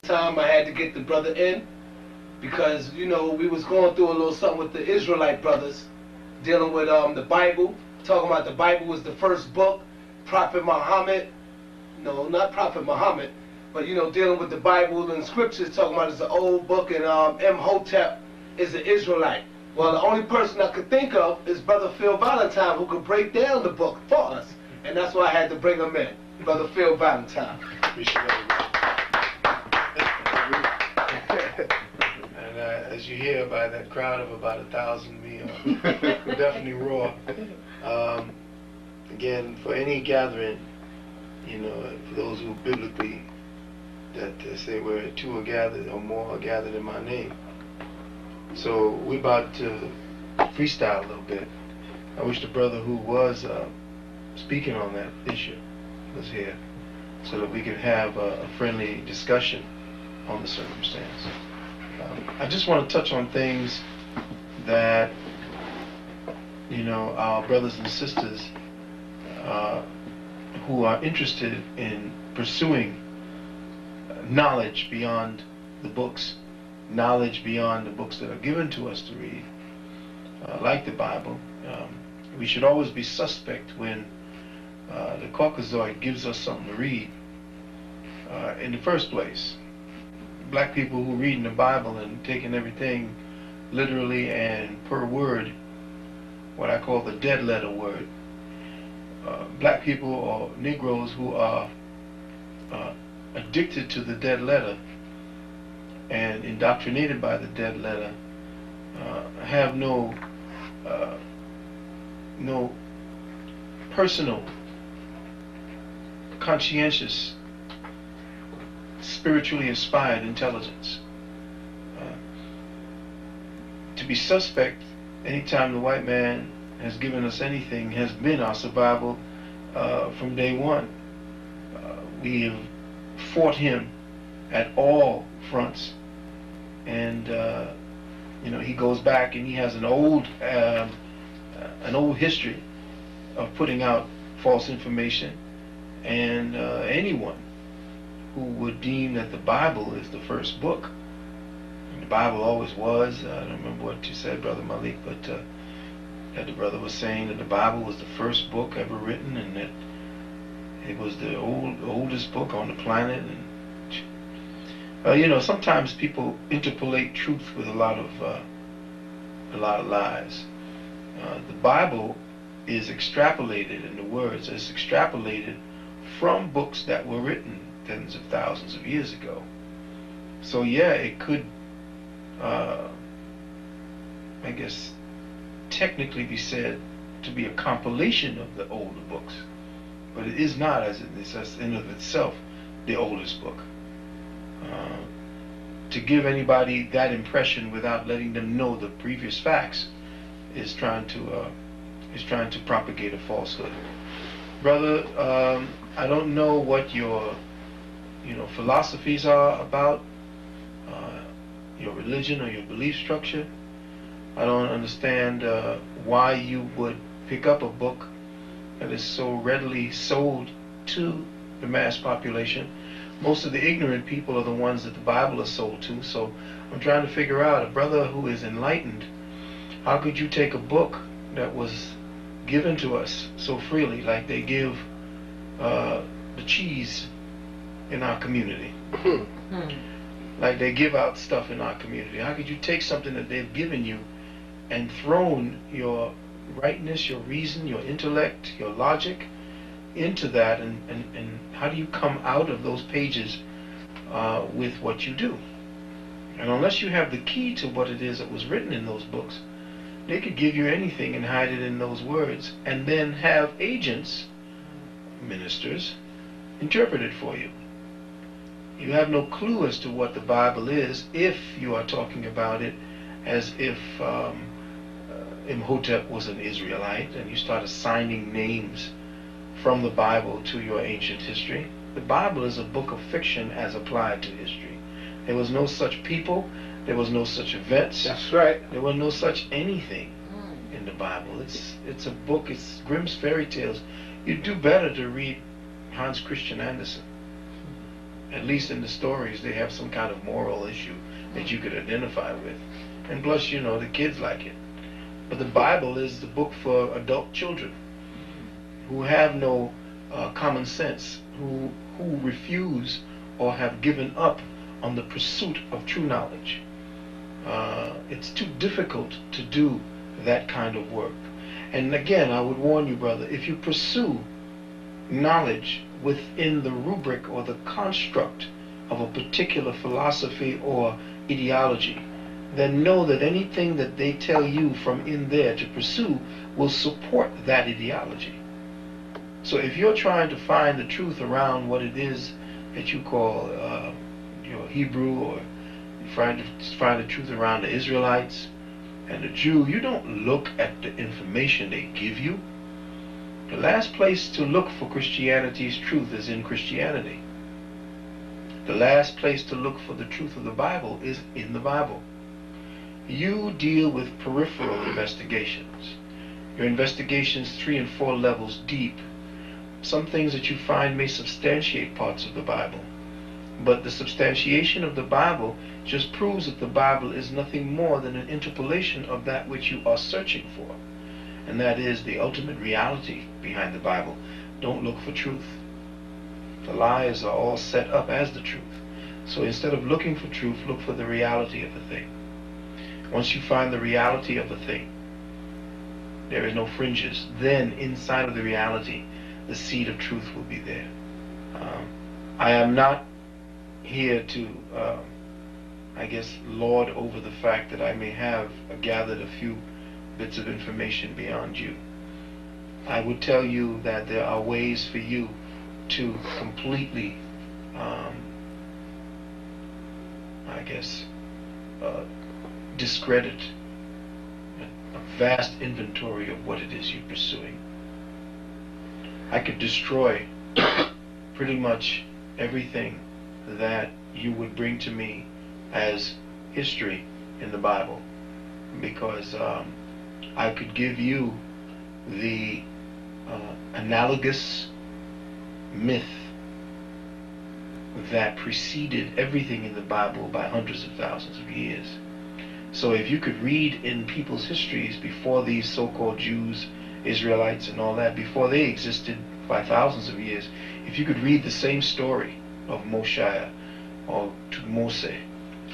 time I had to get the brother in because, you know, we was going through a little something with the Israelite brothers, dealing with the Bible, talking about the Bible was the first book, Prophet Muhammad, no, not Prophet Muhammad, but, you know, dealing with the Bible and scriptures, talking about it's an old book, and Imhotep is an Israelite. Well, the only person I could think of is Brother Phil Valentine, who could break down the book for us, and that's why I had to bring him in, Brother Phil Valentine. And as you hear by that crowd of about 1,000, we definitely roar. Again, for any gathering, you know, for those who biblically that say where two are gathered or more are gathered in my name. So we're about to freestyle a little bit. I wish the brother who was speaking on that issue was here, so that we could have a friendly discussion on the circumstance. I just want to touch on things that, you know, our brothers and sisters who are interested in pursuing knowledge beyond the books, knowledge beyond the books that are given to us to read, like the Bible. We should always be suspect when the Caucasoid gives us something to read in the first place. Black people who read in the Bible and taking everything literally and per word, what I call the dead letter word. Black people or Negroes who are addicted to the dead letter and indoctrinated by the dead letter have no personal, conscientious, spiritually inspired intelligence. To be suspect anytime the white man has given us anything has been our survival from day one. We have fought him at all fronts, and you know, he goes back and he has an old history of putting out false information, and anyone who would deem that the Bible is the first book. And the Bible always was. I don't remember what you said, Brother Malik, but that the brother was saying that the Bible was the first book ever written, and that it was the oldest book on the planet. And you know, sometimes people interpolate truth with a lot of lies. The Bible is extrapolated, in the words, it's extrapolated from books that were written tens of thousands of years ago. So yeah, it could, I guess, technically be said to be a compilation of the older books, but it is not, as it is in of itself, the oldest book. To give anybody that impression without letting them know the previous facts is trying to propagate a falsehood. Brother, I don't know what your philosophies are about your religion or your belief structure. I don't understand why you would pick up a book that is so readily sold to the mass population. Most of the ignorant people are the ones that the Bible is sold to. So I'm trying to figure out, a brother who is enlightened, how could you take a book that was given to us so freely, like they give the cheese in our community, like they give out stuff in our community? How could you take something that they've given you and thrown your rightness, your reason, your intellect, your logic into that, and how do you come out of those pages with what you do? And unless you have the key to what it is that was written in those books, they could give you anything and hide it in those words, and then have agents, ministers, interpret it for you. You have no clue as to what the Bible is if you are talking about it as if Imhotep was an Israelite, and you start assigning names from the Bible to your ancient history. The Bible is a book of fiction as applied to history. There was no such people, there was no such events. That's right. There was no such anything in the Bible. It's a book, it's Grimm's fairy tales. You'd do better to read Hans Christian Andersen At least in the stories, they have some kind of moral issue that you could identify with. And plus, you know, the kids like it. But the Bible is the book for adult children who have no common sense, who refuse or have given up on the pursuit of true knowledge. It's too difficult to do that kind of work. And again, I would warn you, brother, if you pursue knowledge within the rubric or the construct of a particular philosophy or ideology, then know that anything that they tell you from in there to pursue will support that ideology. So if you're trying to find the truth around what it is that you call Hebrew, or trying to find the truth around the Israelites and the Jew, you don't look at the information they give you. The last place to look for Christianity's truth is in Christianity. The last place to look for the truth of the Bible is in the Bible. You deal with peripheral investigations. Your investigations 3 and 4 levels deep. Some things that you find may substantiate parts of the Bible. But the substantiation of the Bible just proves that the Bible is nothing more than an interpolation of that which you are searching for. And that is the ultimate reality behind the Bible. Don't look for truth. The lies are all set up as the truth. So instead of looking for truth, look for the reality of the thing. Once you find the reality of the thing, there is no fringes. Then inside of the reality, the seed of truth will be there. I am not here to, I guess, lord over the fact that I may have gathered a few bits of information beyond you. I would tell you that there are ways for you to completely, I guess, discredit a vast inventory of what it is you're pursuing. I could destroy pretty much everything that you would bring to me as history in the Bible, because I could give you the analogous myth that preceded everything in the Bible by hundreds of thousands of years. So if you could read in people's histories before these so-called Jews, Israelites and all that, before they existed by thousands of years, if you could read the same story of Moshe or Mose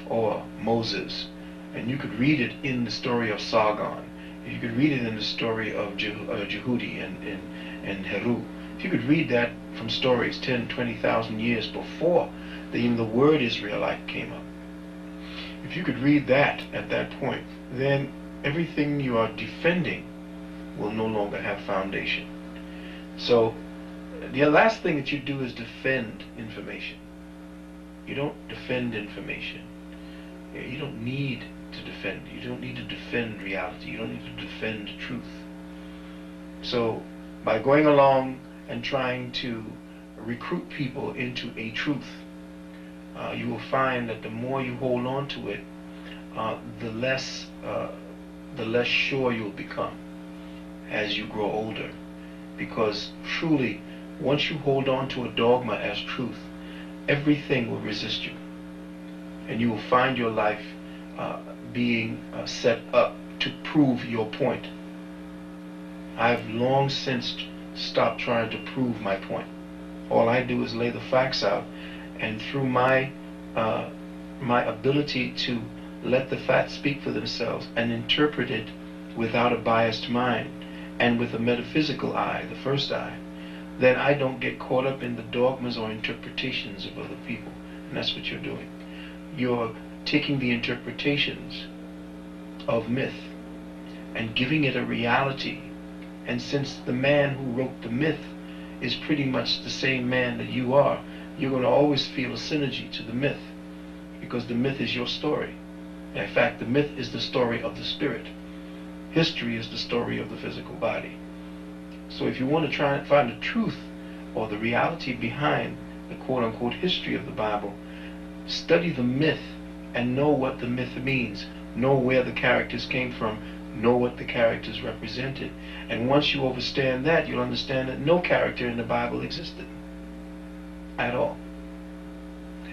or Moses, and you could read it in the story of Sargon, if you could read it in the story of Jehudi and Heru, if you could read that from stories 10, 20,000 years before even the word Israelite came up, if you could read that at that point, then everything you are defending will no longer have foundation. So the last thing that you do is defend information. You don't defend information. You don't need to defend. You don't need to defend reality. You don't need to defend truth. So by going along and trying to recruit people into a truth, you will find that the more you hold on to it, the less sure you'll become as you grow older. Because truly, once you hold on to a dogma as truth, everything will resist you, and you will find your life being set up to prove your point. I've long since stopped trying to prove my point. All I do is lay the facts out, and through my ability to let the facts speak for themselves and interpret it without a biased mind and with a metaphysical eye, the first eye, then I don't get caught up in the dogmas or interpretations of other people. And that's what you're doing. You're taking the interpretations of myth and giving it a reality. And since the man who wrote the myth is pretty much the same man that you are, you're going to always feel a synergy to the myth, because the myth is your story. In fact, the myth is the story of the spirit. History is the story of the physical body. So if you want to try and find the truth or the reality behind the quote-unquote history of the Bible, study the myth and know what the myth means. Know where the characters came from. Know what the characters represented. And once you understand that, you'll understand that no character in the Bible existed at all.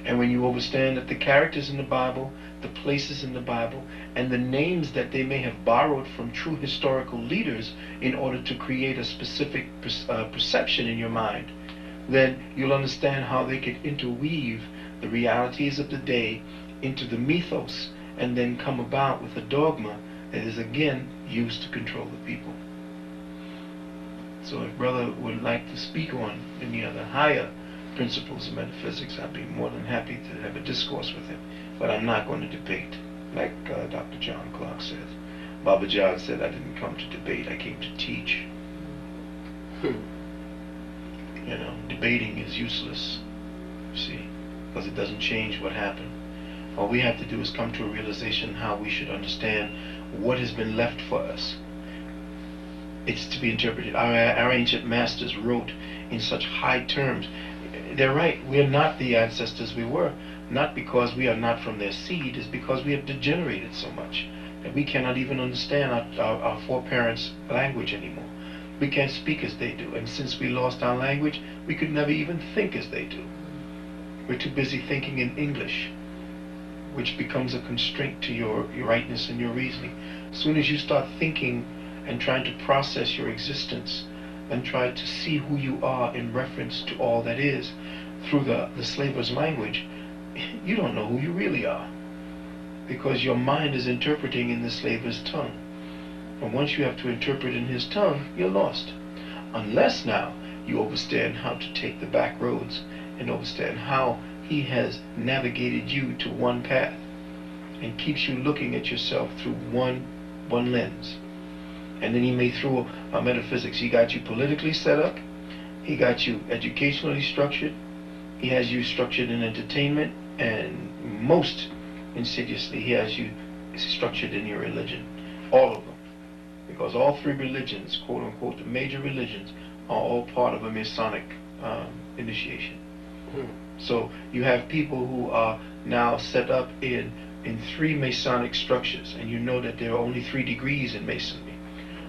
And when you understand that the characters in the Bible, the places in the Bible, and the names that they may have borrowed from true historical leaders in order to create a specific perception in your mind, then you'll understand how they could interweave the realities of the day into the mythos and then come about with a dogma that is again used to control the people. So if brother would like to speak on any other higher principles of metaphysics, I'd be more than happy to have a discourse with him. But I'm not going to debate, like Dr. John Clark says. Baba John said, I didn't come to debate, I came to teach. You know, debating is useless, you see, because it doesn't change what happened. All we have to do is come to a realization how we should understand what has been left for us. It's to be interpreted. Our ancient masters wrote in such high terms. They're right, we are not the ancestors we were, not because we are not from their seed, it's because we have degenerated so much that we cannot even understand our foreparents' language anymore. We can't speak as they do, and since we lost our language, we could never even think as they do. We're too busy thinking in English, which becomes a constraint to your rightness and your reasoning. As soon as you start thinking and trying to process your existence and try to see who you are in reference to all that is through the slaver's language, you don't know who you really are, because your mind is interpreting in the slaver's tongue. And once you have to interpret in his tongue, you're lost. Unless now you understand how to take the back roads and understand how he has navigated you to one path and keeps you looking at yourself through one lens. And then he may throw a metaphysics. He got you politically set up. He got you educationally structured. He has you structured in entertainment. And most insidiously, he has you structured in your religion. All of them. Because all three religions, quote unquote, the major religions, are all part of a Masonic initiation. So you have people who are now set up in three Masonic structures, and you know that there are only 3 degrees in Masonry.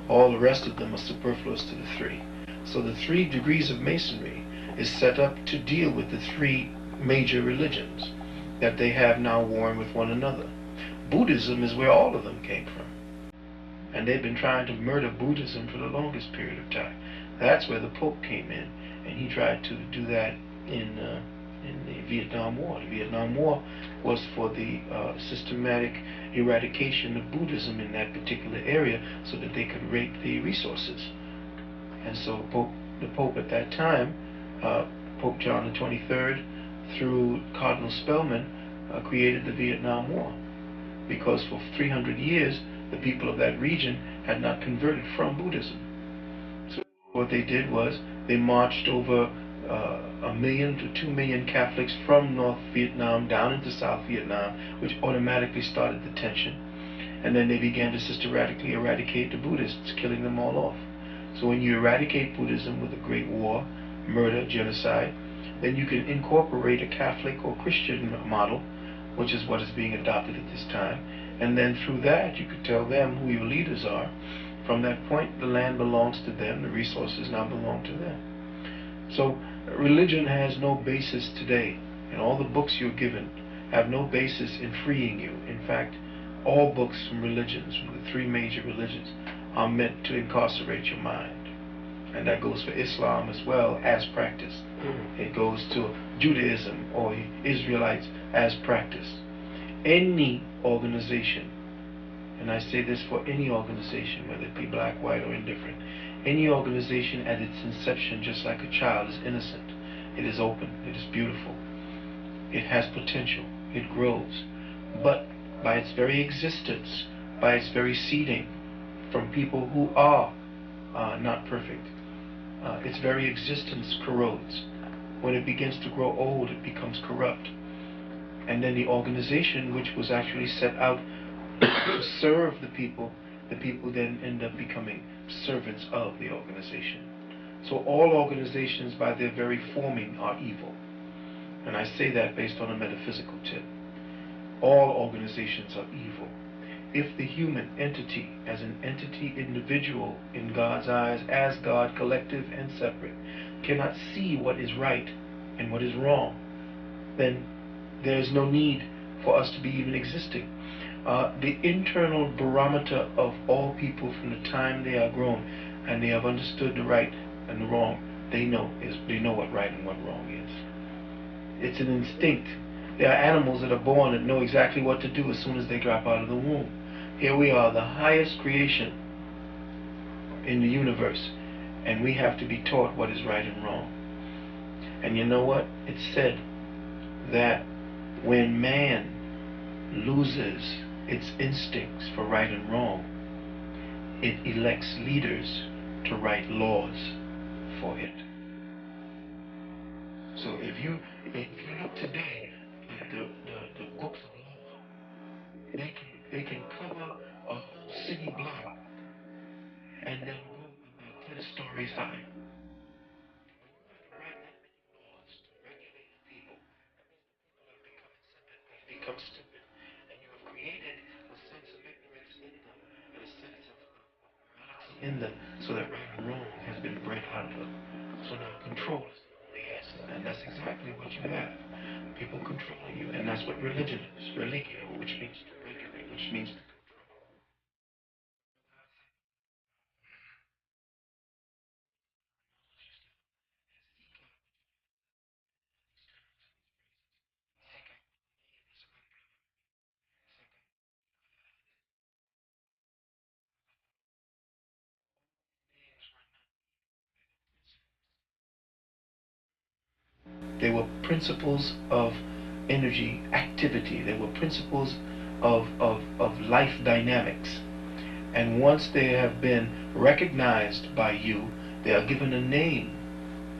All the rest of them are superfluous to the 3. So the 3 degrees of Masonry is set up to deal with the 3 major religions that they have now warring with one another. Buddhism is where all of them came from. And they've been trying to murder Buddhism for the longest period of time. That's where the Pope came in, and he tried to do that in the Vietnam War. The Vietnam War was for the systematic eradication of Buddhism in that particular area so that they could rape the resources. And so the Pope at that time, Pope John the 23rd, through Cardinal Spellman, created the Vietnam War. Because for 300 years, the people of that region had not converted from Buddhism. So what they did was they marched over 1 million to 2 million Catholics from North Vietnam down into South Vietnam, which automatically started the tension. And then they began to systematically eradicate the Buddhists, killing them all off. So when you eradicate Buddhism with a great war, murder, genocide, then you can incorporate a Catholic or Christian model, which is what is being adopted at this time. And then through that, you could tell them who your leaders are. From that point, the land belongs to them, the resources now belong to them. So religion has no basis today, and all the books you're given have no basis in freeing you. In fact, all books from religions, from the 3 major religions, are meant to incarcerate your mind. And that goes for Islam as well as practiced. It goes to Judaism or Israelites as practiced. Any organization, and I say this for any organization, whether it be black, white, or indifferent, any organization at its inception, just like a child, is innocent. It is open. It is beautiful. It has potential. It grows. But by its very existence, by its very seeding, from people who are not perfect, its very existence corrodes. When it begins to grow old, it becomes corrupt. And then the organization, which was actually set out to serve the people then end up becoming servants of the organization. So all organizations, by their very forming, are evil. And I say that based on a metaphysical tip. All organizations are evil. If the human entity, as an entity individual in God's eyes, as God, collective and separate, cannot see what is right and what is wrong, then there's no need for us to be even existing. The internal barometer of all people from the time they are grown and they have understood the right and the wrong, they know what right and what wrong is. It's an instinct. There are animals that are born that know exactly what to do as soon as they drop out of the womb. Here we are, the highest creation in the universe, and we have to be taught what is right and wrong. And you know what? It's said that when man loses its instincts for right and wrong, it elects leaders to write laws for it. So if you look today at the books of law, they can cover a whole city block and then go about 10 stories high. Write that many laws to regulate the people. Become stupid, and you have created a sense of ignorance in them and a sense of morality in them, so that right and wrong has been bred out of them. So now control is the only answer, and that's exactly what you have. People controlling you, and that's what religion is. Religio, which means to regulate, which means to They were principles of energy activity. They were principles of life dynamics. And once they have been recognized by you, they are given a name.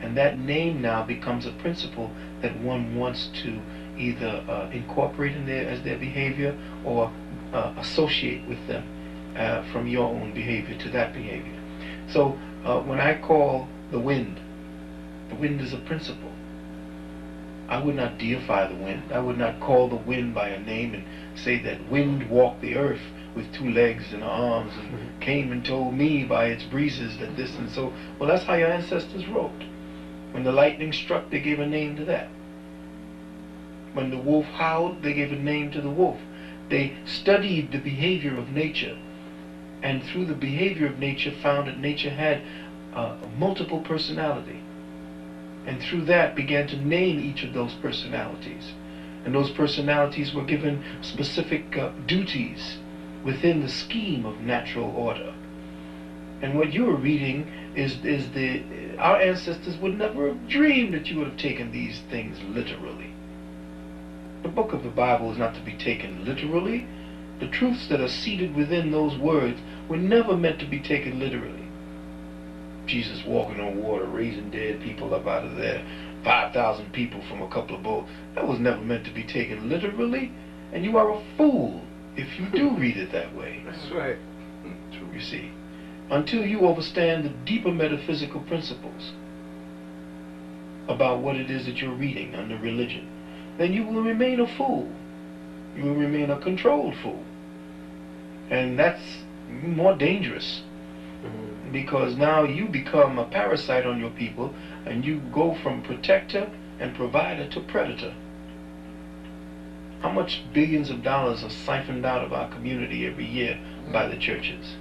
And that name now becomes a principle that one wants to either incorporate in as their behavior or associate with them from your own behavior to that behavior. So when I call the wind is a principle. I would not deify the wind. I would not call the wind by a name and say that wind walked the earth with 2 legs and arms and came and told me by its breezes that this and so. Well, that's how your ancestors wrote. When the lightning struck, they gave a name to that. When the wolf howled, they gave a name to the wolf. They studied the behavior of nature, and through the behavior of nature found that nature had multiple personality. And through that began to name each of those personalities. And those personalities were given specific duties within the scheme of natural order. And what you are reading is our ancestors would never have dreamed that you would have taken these things literally. The book of the Bible is not to be taken literally. The truths that are seated within those words were never meant to be taken literally. Jesus walking on water, raising dead people up out of there, 5,000 people from a couple of boats. That was never meant to be taken literally, and you are a fool if you do read it that way. That's right. You see, until you understand the deeper metaphysical principles about what it is that you're reading under religion, then you will remain a fool. You will remain a controlled fool. And that's more dangerous. Because now you become a parasite on your people, and you go from protector and provider to predator. How much billions of dollars are siphoned out of our community every year by the churches?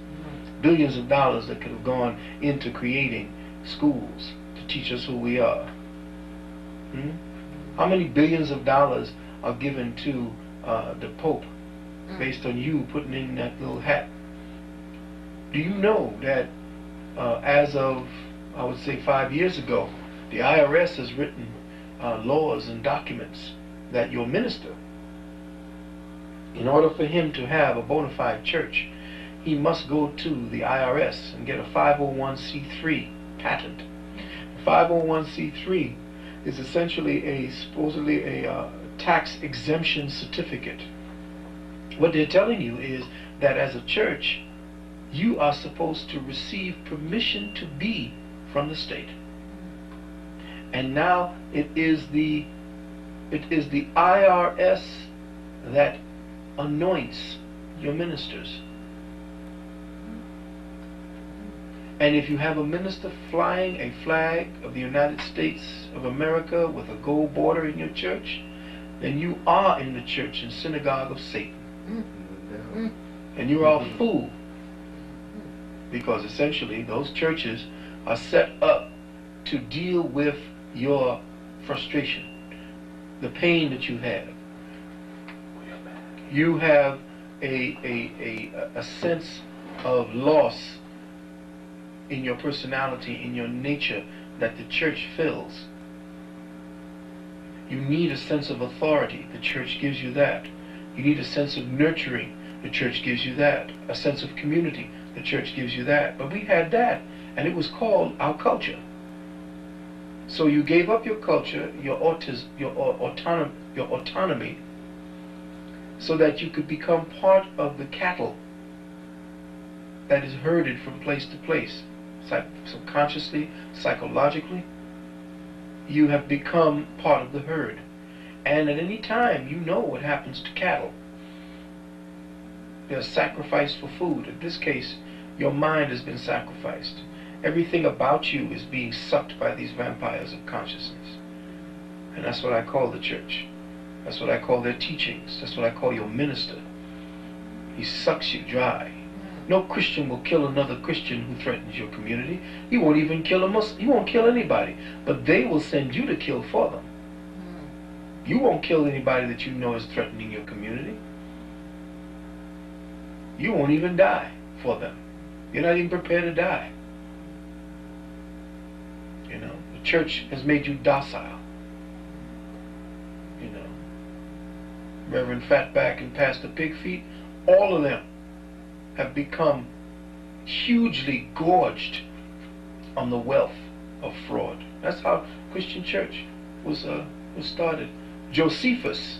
Billions of dollars that could have gone into creating schools to teach us who we are. How many billions of dollars are given to the Pope based on you putting in that little hat? Do you know that as of, I would say 5 years ago, the IRS has written laws and documents that your minister, in order for him to have a bona fide church, he must go to the IRS and get a 501c3 patent. 501c3 is essentially supposedly a tax exemption certificate. What they're telling you is that as a church, you are supposed to receive permission to be from the state. And now it is the IRS that anoints your ministers. And if you have a minister flying a flag of the United States of America with a gold border in your church, then you are in the church and synagogue of Satan. Mm. And you are a fool. Because essentially those churches are set up to deal with your frustration, the pain that you have. You have a sense of loss in your personality, in your nature, that the church fills. You need a sense of authority. The church gives you that. You need a sense of nurturing. The church gives you that. A sense of community. The church gives you that. But we had that, and it was called our culture. So you gave up your culture, your autonomy, so that you could become part of the cattle that is herded from place to place. Subconsciously, psychologically, you have become part of the herd. And at any time, you know what happens to cattle. They're sacrificed for food. In this case, your mind has been sacrificed. Everything about you is being sucked by these vampires of consciousness. And that's what I call the church. That's what I call their teachings. That's what I call your minister. He sucks you dry. No Christian will kill another Christian who threatens your community. He won't even kill a Muslim. He won't kill anybody. But they will send you to kill for them. You won't kill anybody that you know is threatening your community. You won't even die for them. You're not even prepared to die. You know, the church has made you docile. You know, Reverend Fatback and Pastor Pigfeet, all of them have become hugely gorged on the wealth of fraud. That's how Christian church was started. Josephus,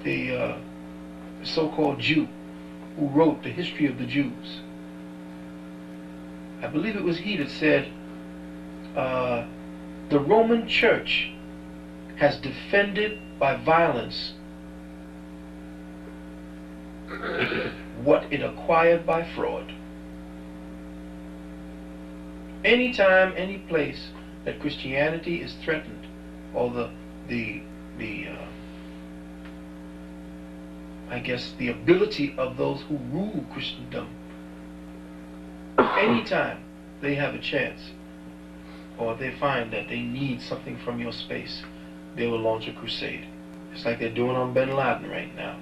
the so-called Jew who wrote the history of the Jews, I believe it was he that said, the Roman Church has defended by violence what it acquired by fraud. Anytime, any place that Christianity is threatened, or I guess the ability of those who rule Christendom, anytime they have a chance, or they find that they need something from your space, they will launch a crusade. It's like they're doing on Bin Laden right now,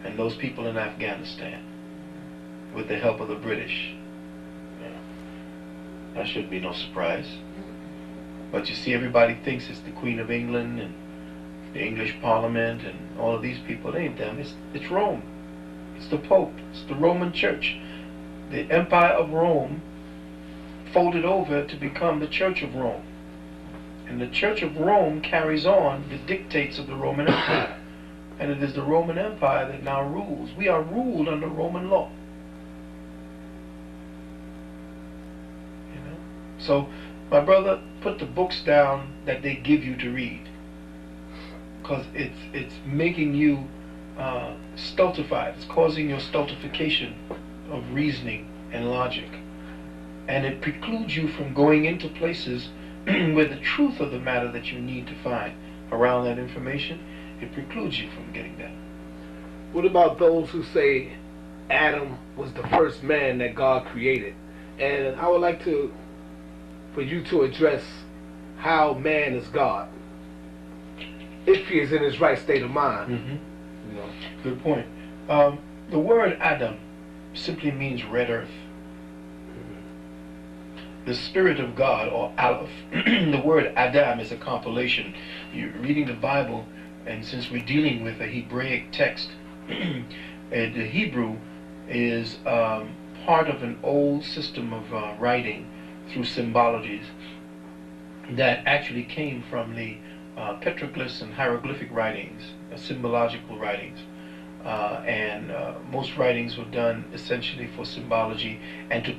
and those people in Afghanistan, with the help of the British. Yeah. That should be no surprise. But you see, everybody thinks it's the Queen of England and the English Parliament and all of these people. It ain't them. It's Rome. It's the Pope. It's the Roman Church. The Empire of Rome folded over to become the Church of Rome. And the Church of Rome carries on the dictates of the Roman Empire. And it is the Roman Empire that now rules. We are ruled under Roman law. You know? So, my brother, put the books down that they give you to read. Because it's making you stultified. It's causing your stultification of reasoning and logic. And it precludes you from going into places where the truth of the matter that you need to find around that information, it precludes you from getting that. What about those who say Adam was the first man that God created? And I would like for you to address how man is God, if he is in his right state of mind. Mm-hmm. You know, good point. The word Adam simply means red earth. The Spirit of God, or Aleph, the word Adam is a compilation. You're reading the Bible, and since we're dealing with a Hebraic text, and the Hebrew is part of an old system of writing through symbologies that actually came from the petroglyphs and hieroglyphic writings, symbological writings. And most writings were done essentially for symbology and to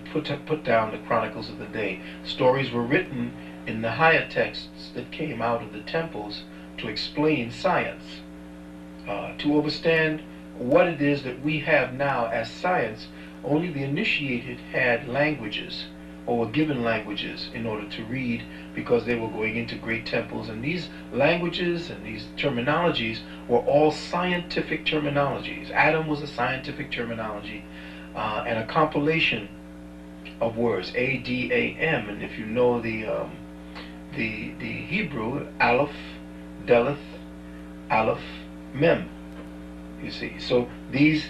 put down the chronicles of the day. Stories were written in the higher texts that came out of the temples to explain science, to understand what it is that we have now as science. Only the initiated had languages or were given languages in order to read, because they were going into great temples. And these languages and these terminologies were all scientific terminologies. Adam was a scientific terminology and a compilation of words, A-D-A-M. And if you know the Hebrew, Aleph, Deleth, Aleph, Mem. You see, so these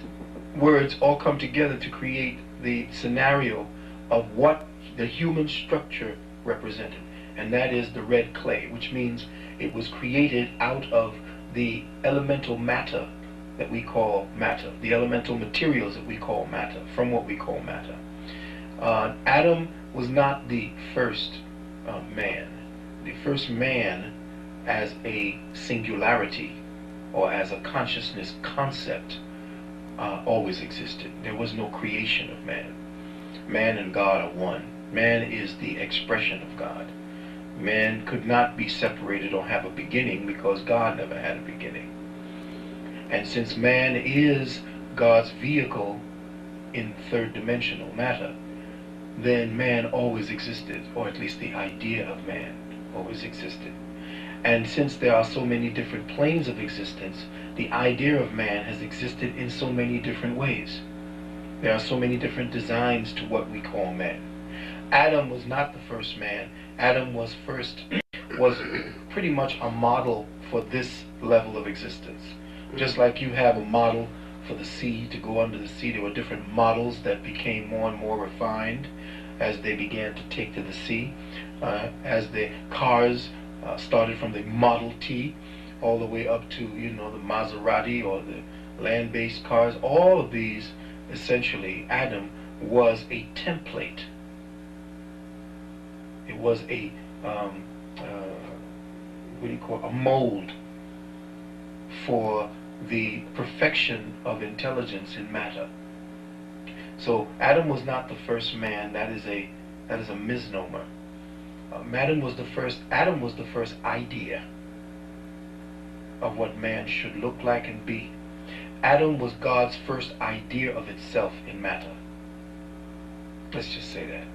words all come together to create the scenario of what the human structure represented, and that is the red clay, which means it was created out of the elemental matter that we call matter, the elemental materials that we call matter, from what we call matter. Adam was not the first man. The first man as a singularity or as a consciousness concept always existed. There was no creation of man. Man and God are one. Man is the expression of God. Man could not be separated or have a beginning, because God never had a beginning. And since man is God's vehicle in third dimensional matter, then man always existed, or at least the idea of man always existed. And since there are so many different planes of existence, the idea of man has existed in so many different ways. There are so many different designs to what we call man. Adam was not the first man. Adam was pretty much a model for this level of existence. Just like you have a model for the sea, to go under the sea, there were different models that became more and more refined as they began to take to the sea. As the cars started from the Model T all the way up to, you know, the Maserati or the land-based cars. All of these, essentially, Adam was a template. It was a what do you call it? A mold for the perfection of intelligence in matter. So Adam was not the first man. That is a misnomer. Adam was the first idea of what man should look like and be. Adam was God's first idea of itself in matter. Let's just say that.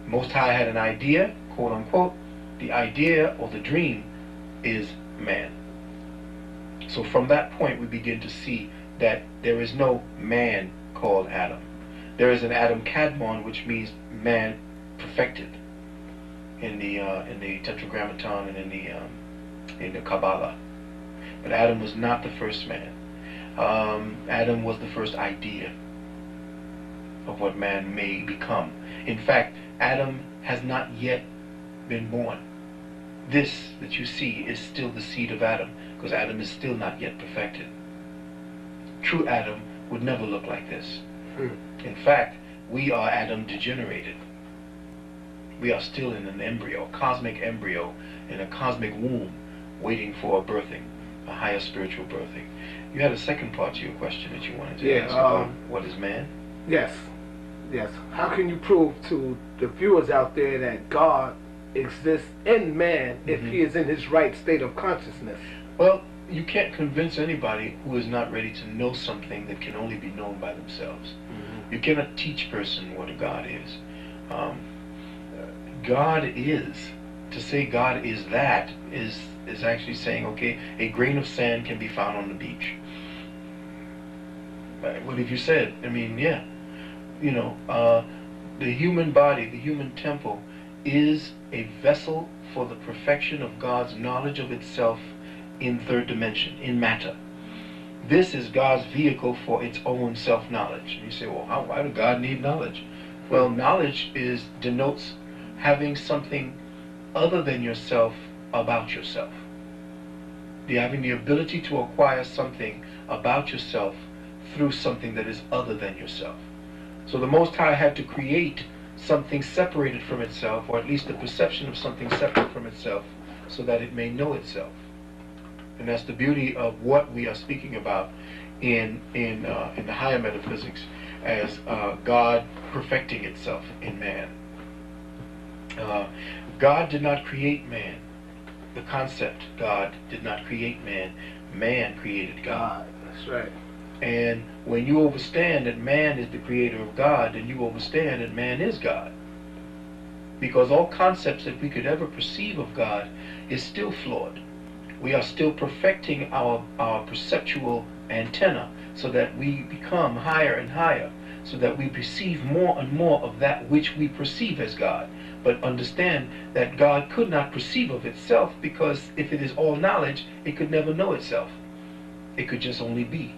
Most High had an idea, quote unquote. The idea or the dream is man. So from that point we begin to see that there is no man called Adam. There is an Adam Kadmon, which means man perfected in the Tetragrammaton and in the Kabbalah. But Adam was not the first man. Adam was the first idea of what man may become. In fact, Adam has not yet been born. This that you see is still the seed of Adam, because Adam is still not yet perfected. True Adam would never look like this. In fact, we are Adam degenerated. We are still in an embryo, a cosmic embryo, in a cosmic womb, waiting for a birthing, a higher spiritual birthing. You had a second part to your question that you wanted to ask about what is man? Yes. How can you prove to the viewers out there that God exists in man if he is in his right state of consciousness? Well, you can't convince anybody who is not ready to know something that can only be known by themselves. You cannot teach a person what a God is. God is, to say God is that, is actually saying, okay, a grain of sand can be found on the beach. What have you said? I mean, yeah. You know, the human body, the human temple, is a vessel for the perfection of God's knowledge of itself in third dimension, in matter. This is God's vehicle for its own self-knowledge. And you say, well, why does God need knowledge? Well, knowledge denotes having something other than yourself about yourself. Having the ability to acquire something about yourself through something that is other than yourself. So the Most High had to create something separated from itself, or at least the perception of something separate from itself, so that it may know itself. And that's the beauty of what we are speaking about in the higher metaphysics as God perfecting itself in man. God did not create man. The concept God did not create man. Man created God. That's right. And when you understand that man is the creator of God, then you understand that man is God. Because all concepts that we could ever perceive of God is still flawed. We are still perfecting our perceptual antenna so that we become higher and higher, so that we perceive more and more of that which we perceive as God. But understand that God could not perceive of itself, because if it is all knowledge, it could never know itself. It could just only be.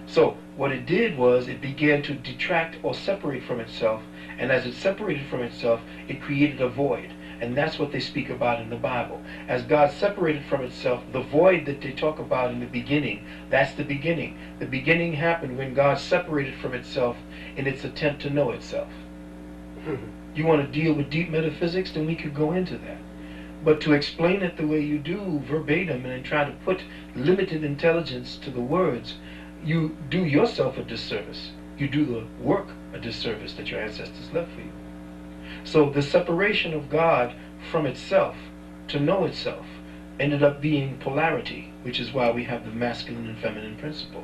So what it did was it began to detract or separate from itself, and as it separated from itself, it created a void. And that's what they speak about in the Bible. As God separated from itself, the void that they talk about in the beginning, that's the beginning. The beginning happened when God separated from itself in its attempt to know itself. You want to deal with deep metaphysics, then we could go into that. But to explain it the way you do, verbatim, and try to put limited intelligence to the words, you do yourself a disservice. You do the work a disservice that your ancestors left for you. So the separation of God from itself to know itself ended up being polarity, which is why we have the masculine and feminine principle.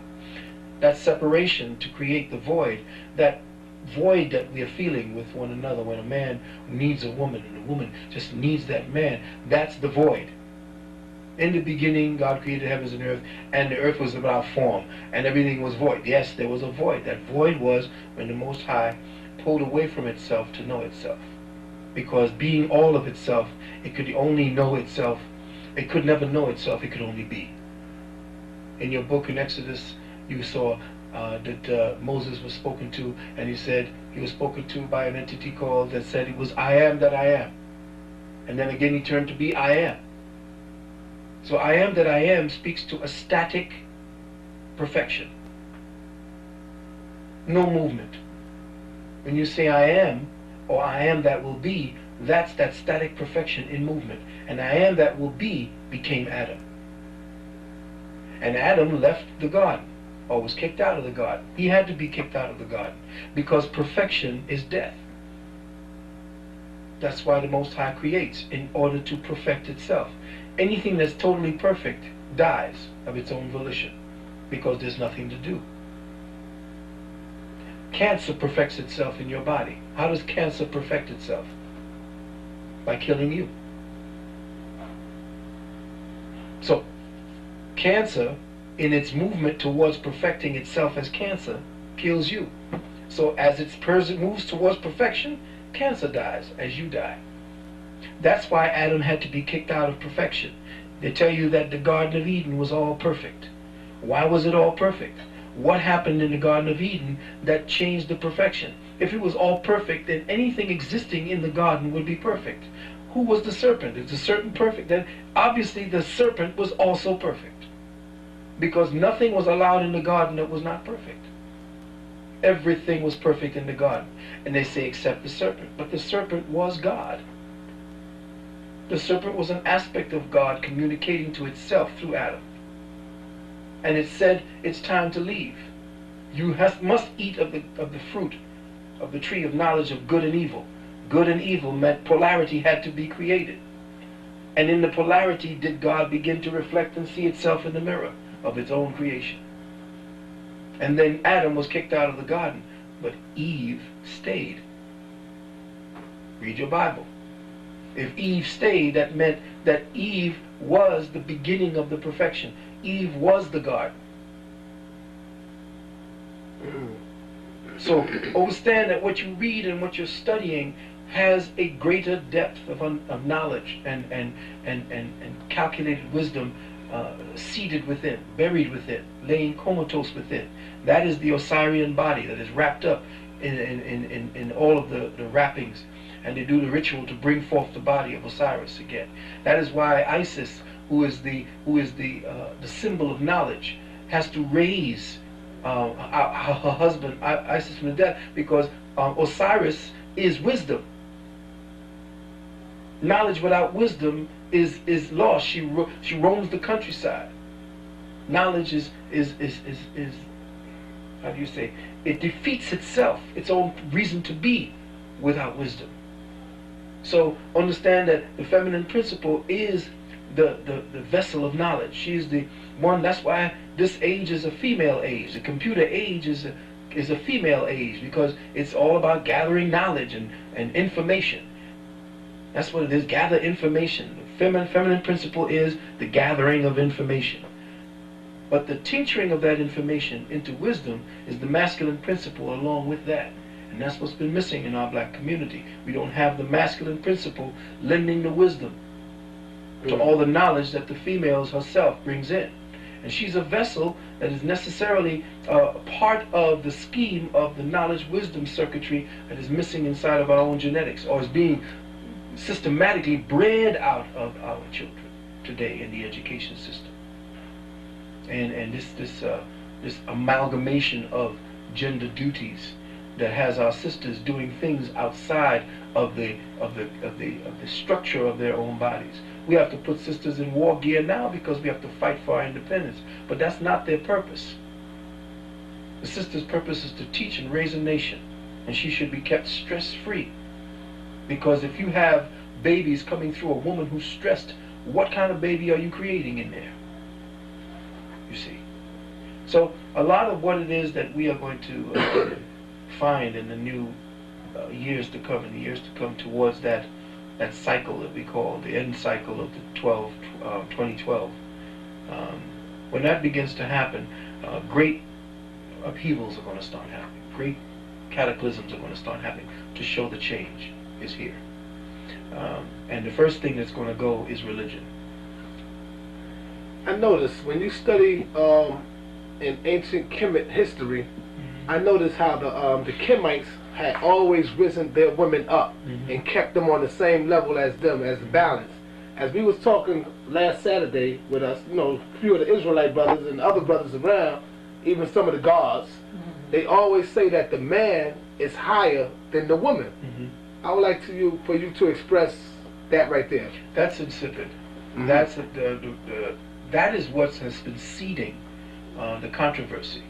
That separation to create the void, that void that we are feeling with one another when a man needs a woman and a woman just needs that man, that's the void. In the beginning, God created heavens and the earth was without form, and everything was void. Yes, there was a void. That void was when the Most High pulled away from itself to know itself. Because being all of itself, it could only know itself. It could never know itself. It could only be. In your book in Exodus, you saw that Moses was spoken to, and he said he was spoken to by an entity called that said it was I am that I am. And then again he turned to be I am. So I am that I am speaks to a static perfection. No movement. When you say I am, or I am that will be, that's that static perfection in movement. And I am that will be became Adam. And Adam left the garden, or was kicked out of the garden. He had to be kicked out of the garden, because perfection is death. That's why the Most High creates, in order to perfect itself. Anything that's totally perfect dies of its own volition, because there's nothing to do. Cancer perfects itself in your body. How does cancer perfect itself? By killing you. So, cancer, in its movement towards perfecting itself as cancer, kills you. So as its person moves towards perfection, cancer dies as you die. That's why Adam had to be kicked out of perfection. They tell you that the Garden of Eden was all perfect. Why was it all perfect? What happened in the Garden of Eden that changed the perfection? If it was all perfect, then anything existing in the garden would be perfect. Who was the serpent? Is the serpent perfect? Then obviously the serpent was also perfect. Because nothing was allowed in the garden that was not perfect. Everything was perfect in the garden. And they say except the serpent. But the serpent was God. The serpent was an aspect of God communicating to itself through Adam. And it said, it's time to leave. You must eat of the fruit of the tree of knowledge of good and evil. Good and evil meant polarity had to be created. And in the polarity did God begin to reflect and see itself in the mirror of its own creation. And then Adam was kicked out of the garden, but Eve stayed. Read your Bible. If Eve stayed, that meant that Eve was the beginning of the perfection. Eve was the garden. So understand that what you read and what you're studying has a greater depth of knowledge and calculated wisdom seated within, buried within, laying comatose within. That is the Osirian body that is wrapped up in all of the wrappings. And they do the ritual to bring forth the body of Osiris again. That is why Isis, who is the symbol of knowledge, has to raise her husband Isis from the death, because Osiris is wisdom. Knowledge without wisdom is lost. She roams the countryside. Knowledge is how do you say? It defeats itself, its own reason to be, without wisdom. So understand that the feminine principle is the vessel of knowledge. She is the one. That's why this age is a female age. The computer age is a female age, because it's all about gathering knowledge and information. That's what it is, gather information. The feminine principle is the gathering of information. But the tincturing of that information into wisdom is the masculine principle along with that. And that's what's been missing in our black community. We don't have the masculine principle lending the wisdom to all the knowledge that the females herself brings in. And she's a vessel that is necessarily part of the scheme of the knowledge-wisdom circuitry that is missing inside of our own genetics, or is being systematically bred out of our children today in the education system. And this amalgamation of gender duties that has our sisters doing things outside of the structure of their own bodies. We have to put sisters in war gear now because we have to fight for our independence. But that's not their purpose. The sister's purpose is to teach and raise a nation. And she should be kept stress-free. Because if you have babies coming through a woman who's stressed, what kind of baby are you creating in there? You see. So a lot of what it is that we are going to find in the new years to come, towards that cycle that we call the end cycle of the 2012. When that begins to happen, great upheavals are going to start happening. Great cataclysms are going to start happening to show the change is here. And the first thing that's going to go is religion. I noticed when you study in ancient Kemet history, I noticed how the Kemites had always risen their women up and kept them on the same level as them, as the balance. As we was talking last Saturday with us, you know, a few of the Israelite brothers and other brothers around, even some of the gods, they always say that the man is higher than the woman. I would like for you to express that right there. That's insipid. That's that is what has been seeding the controversy.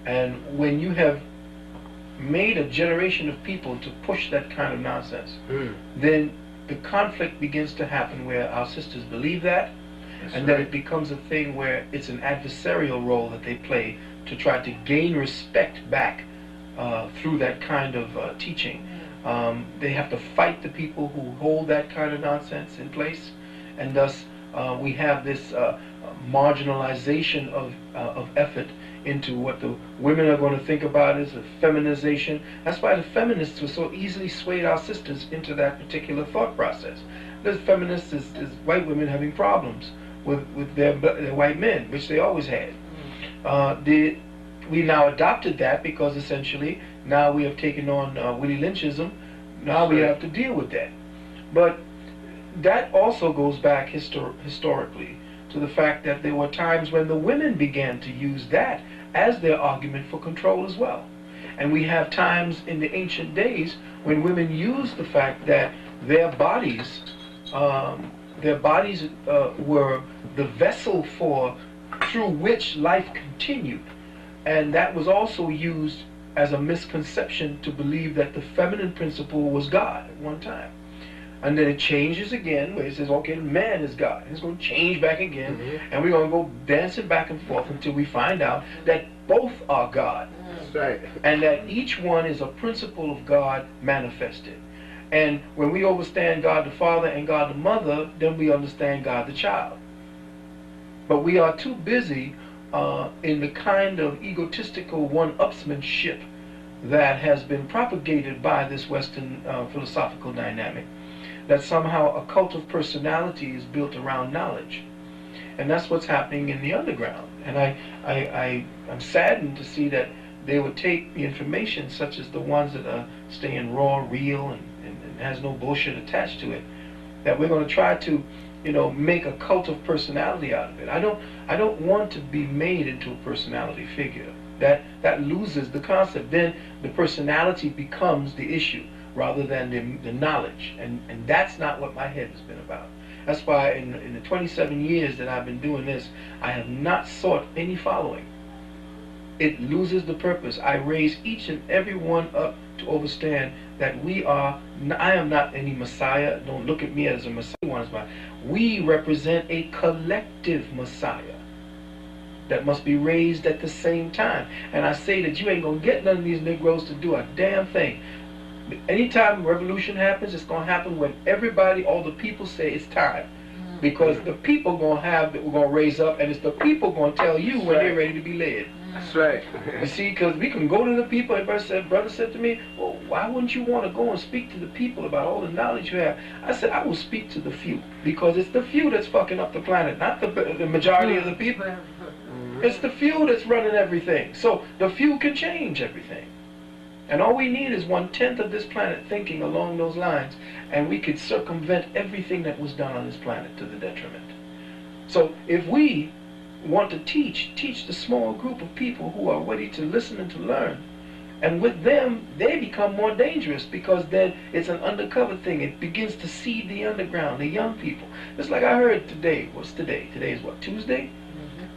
And when you have made a generation of people to push that kind of nonsense, then the conflict begins to happen where our sisters believe that, and then it becomes a thing where it's an adversarial role that they play to try to gain respect back through that kind of teaching. They have to fight the people who hold that kind of nonsense in place, and thus we have this marginalization of effort into what the women are going to think about as a feminization. That's why the feminists were so easily swayed our sisters into that particular thought process. The feminists is white women having problems with their white men, which they always had. We now adopted that because essentially now we have taken on Willie Lynchism. Now we have to deal with that. But that also goes back historically to the fact that there were times when the women began to use that as their argument for control as well. And we have times in the ancient days when women used the fact that their bodies were the vessel through which life continued. And that was also used as a misconception to believe that the feminine principle was God at one time. And then it changes again, where it says, okay, man is God. It's going to change back again, and we're going to go dancing back and forth until we find out that both are God. That's right. And that each one is a principle of God manifested. And when we understand God the Father and God the Mother, then we understand God the Child. But we are too busy in the kind of egotistical one-upsmanship that has been propagated by this Western philosophical dynamic, that somehow a cult of personality is built around knowledge. And that's what's happening in the underground. And I'm saddened to see that they would take the information, such as the ones that are staying raw, real, and has no bullshit attached to it, that we're going to try to, make a cult of personality out of it. I don't want to be made into a personality figure. That loses the concept. Then the personality becomes the issue, rather than the knowledge. And that's not what my head has been about. That's why in the 27 years that I've been doing this, I have not sought any following. It loses the purpose. I raise each and every one up to understand that I am not any Messiah. Don't look at me as a Messiah. We represent a collective Messiah. that must be raised at the same time. And I say that you ain't gonna get none of these Negroes to do a damn thing. Anytime revolution happens, it's gonna happen when everybody, all the people say it's time. Because the people we're gonna raise up, and it's the people gonna tell you when they're ready to be led. That's right. You see, because we can go to the people. Brother said to me, well, why wouldn't you want to go and speak to the people about all the knowledge you have? I said, I will speak to the few, because it's the few that's fucking up the planet, not the majority of the people. It's the few that's running everything. So the few can change everything. And all we need is 1/10 of this planet thinking along those lines, and we could circumvent everything that was done on this planet to the detriment. So if we want to teach the small group of people who are ready to listen and to learn, and with them they become more dangerous, because then it's an undercover thing. It begins to seed the underground, the young people. It's like I heard today. What's today? Today is what, Tuesday?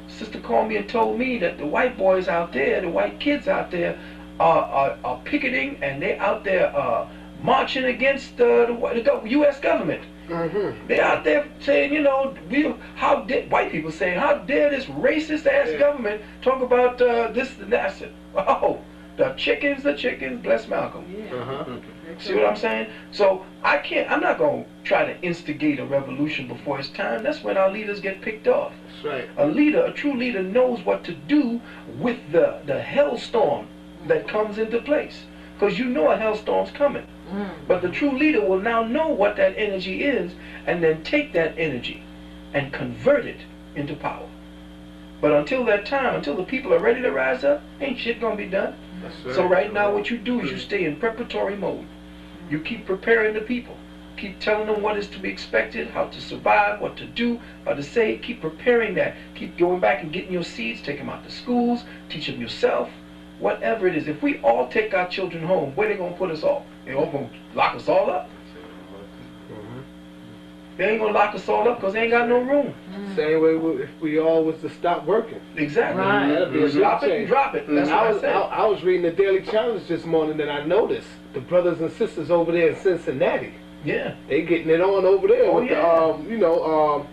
Sister called me and told me that the white boys out there, the white kids out there, are picketing, and they're out there marching against the U.S. government. They're out there saying, you know, white people saying, how dare this racist ass government talk about this and that. I said, oh, the chickens, bless Malcolm. See what I'm saying? So I'm not going to try to instigate a revolution before it's time. That's when our leaders get picked off. That's right. A true leader knows what to do with the hellstorm that comes into place, because you know a hellstorm's coming. But the true leader will now know what that energy is, and then take that energy and convert it into power. But until that time, until the people are ready to rise up, ain't shit gonna be done. Right. So right now what you do is you stay in preparatory mode. You keep preparing the people, keep telling them what is to be expected, how to survive, what to do, how to say. Keep preparing that. Keep going back and getting your seeds, take them out to schools, teach them yourself. Whatever it is, if we all take our children home, where they gonna put us all? They all gonna lock us all up? They ain't gonna lock us all up because they ain't got no room. Same way if we all was to stop working. Exactly. That'd be a Stop big it and drop it. That's what I said. I was reading the Daily Challenge this morning, and I noticed the brothers and sisters over there in Cincinnati. Yeah. They getting it on over there with the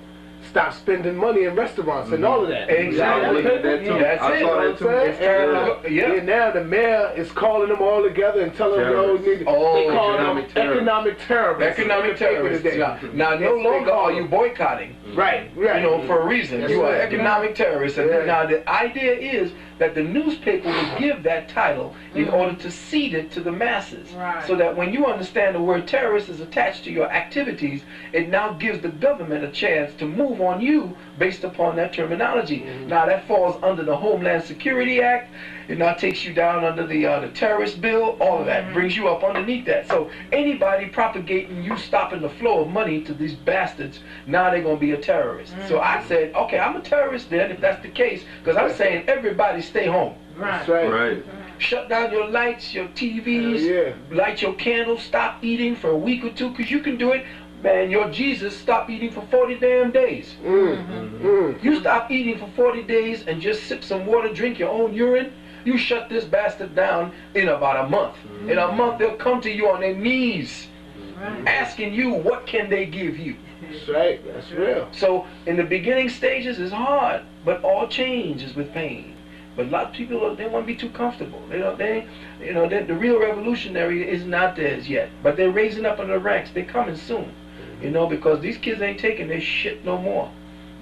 stop spending money in restaurants and all of that. Exactly. That's it. Yeah. Now the mayor is calling them all together and telling them, they call them economic terrorists. Economic terrorists. Now no longer are you boycotting. Right. You know, for a reason. You are economic terrorists. And now the idea is that the newspaper will give that title in order to seed it to the masses. So that when you understand the word terrorist is attached to your activities, it now gives the government a chance to move on you based upon that terminology. Now that falls under the Homeland Security Act. It now takes you down under the terrorist bill. All of that brings you up underneath that. So anybody propagating you stopping the flow of money to these bastards, now they're going to be a terrorist. So I said, okay, I'm a terrorist then if that's the case, because I'm saying everybody stay home. That's right. Shut down your lights, your TVs, light your candles, stop eating for a week or two, because you can do it. Man, your Jesus stopped eating for 40 damn days. You stop eating for 40 days and just sip some water, drink your own urine. You shut this bastard down in about a month. In a month, they'll come to you on their knees, asking you, what can they give you? That's right. That's real. So, in the beginning stages, it's hard, but all change is with pain. But a lot of people, they want to be too comfortable. The real revolutionary is not theirs yet. But they're raising up in the ranks. They're coming soon. Because these kids ain't taking their shit no more.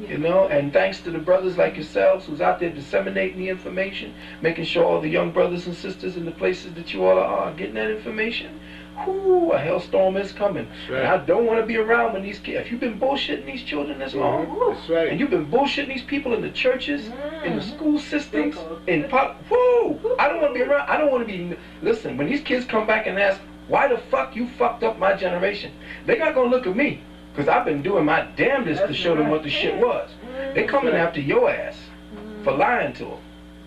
And thanks to the brothers like yourselves who's out there disseminating the information, making sure all the young brothers and sisters in the places that you all are getting that information, a hellstorm is coming. Right. And I don't want to be around when these kids, if you've been bullshitting these children this long, and you've been bullshitting these people in the churches, in the school systems, I don't want to be around. I don't want to be, listen, when these kids come back and ask, why the fuck you fucked up my generation, they're not going to look at me. Because I've been doing my damnedest to show them what the shit was. They're coming after your ass for lying to them.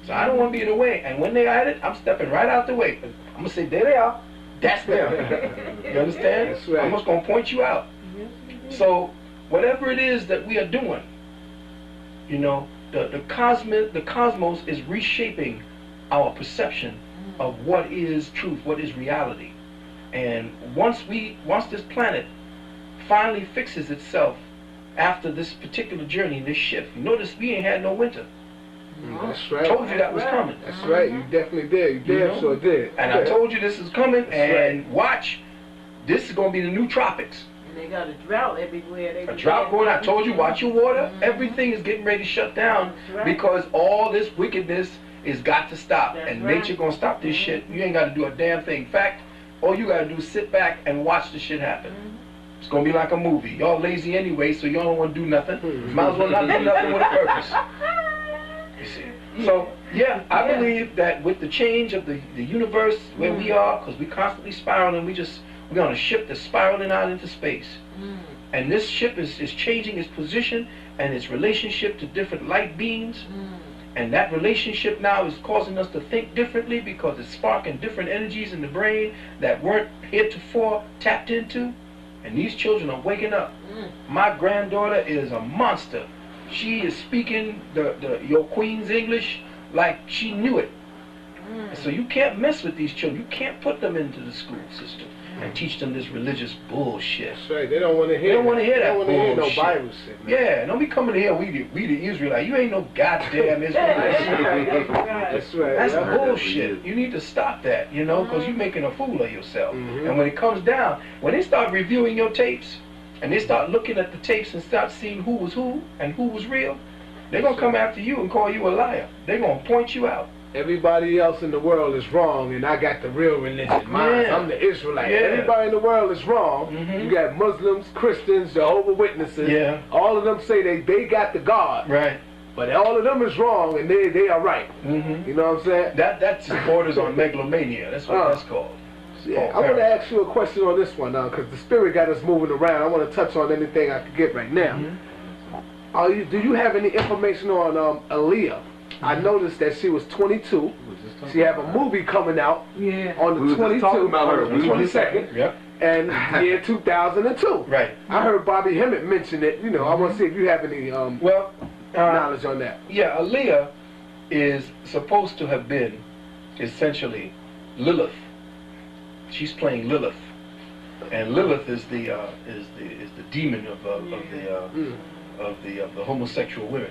So I don't want to be in the way. And when they're at it, I'm stepping right out the way. I'm going to say, there they are. That's them. You understand? That's right. I'm just going to point you out. So whatever it is that we are doing, the cosmos is reshaping our perception of what is truth, what is reality. And once this planet finally fixes itself after this particular journey, this shift. You notice we ain't had no winter. That's right. Told you that was coming. That's right. You definitely did. You damn sure did. And I told you this is coming. And watch, this is going to be the new tropics. And they got a drought everywhere. A drought going. I told you, watch your water. Everything is getting ready to shut down because all this wickedness is got to stop. And nature going to stop this shit. You ain't got to do a damn thing. In fact, all you got to do is sit back and watch the shit happen. It's going to be like a movie. Y'all lazy anyway, so y'all don't want to do nothing. Might as well not do nothing with a purpose. You see? So, yeah, I believe that with the change of the universe where we are, because we constantly spiraling, we're on a ship that's spiraling out into space. And this ship is changing its position and its relationship to different light beings. And that relationship now is causing us to think differently because it's sparking different energies in the brain that weren't heretofore tapped into. And these children are waking up. My granddaughter is a monster. She is speaking your Queen's English like she knew it. So you can't mess with these children. You can't put them into the school system and teach them this religious bullshit. That's right. They don't want to hear. They don't want to hear that. They don't want to hear no Bible shit. Man. Yeah, don't be coming here. We the Israelite. You ain't no goddamn Israelite. That's right. That's bullshit. You need to stop that. You know, because you're making a fool of yourself. And when it comes down, when they start reviewing your tapes, and they start looking at the tapes and start seeing who was who and who was real, they're gonna come after you and call you a liar. They're gonna point you out. Everybody else in the world is wrong, and I got the real religion. I'm the Israelite. Everybody in the world is wrong. You got Muslims, Christians, Jehovah's Witnesses. All of them say they got the God. Right. But all of them is wrong, and they are right. You know what I'm saying? That's borders on megalomania. That's what that's called. Yeah, I want to ask you a question on this one now, because the spirit got us moving around. I want to touch on anything I could get right now. Do you have any information on Aaliyah? I noticed that she was 22. She have a movie coming out on the 22nd, and year 2002. Right. I heard Bobby Hemmett mention it. You know, I want to see if you have any knowledge on that. Yeah, Aaliyah is supposed to have been essentially Lilith. She's playing Lilith, and Lilith is the demon of the homosexual women.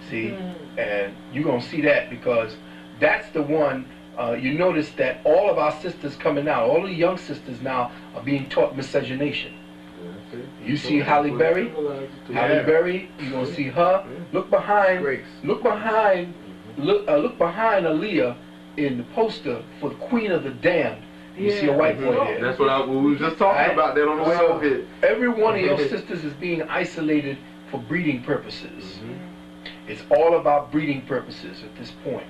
See, and you're gonna see that because that's the one. You notice that all of our sisters coming out, all the young sisters now are being taught miscegenation. You see Halle Berry, you're gonna see her. Look behind Aaliyah in the poster for the Queen of the Damned. You see a white boy there. That's what we were just talking about that on the way over here. Every one of your sisters is being isolated for breeding purposes. It's all about breeding purposes at this point.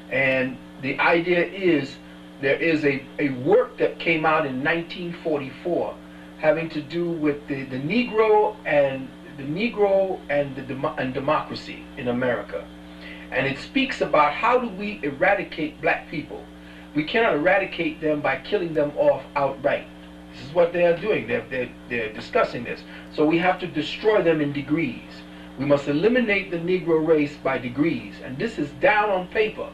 And the idea is there is a work that came out in 1944 having to do with the Negro and democracy in America. And it speaks about how do we eradicate black people. We cannot eradicate them by killing them off outright. This is what they are doing. They're discussing this. So we have to destroy them in degrees. We must eliminate the Negro race by degrees. And this is down on paper.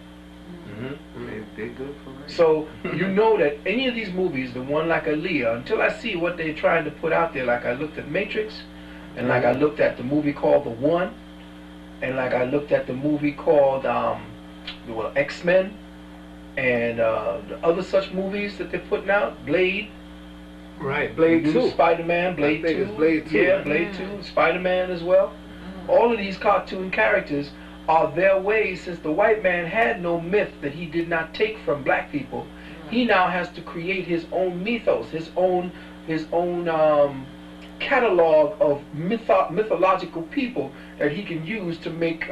So you know that any of these movies, the one like Aaliyah, until I see what they're trying to put out there, like I looked at Matrix, and like I looked at the movie called The One, and like I looked at the movie called X-Men, and the other such movies that they're putting out, Blade. Right, Blade 2. Spider-Man, Blade 2. It's Blade 2. Yeah, Blade 2, Spider-Man as well. All of these cartoon characters are their ways, since the white man had no myth that he did not take from black people. He now has to create his own mythos, his own catalog of mythological people that he can use to make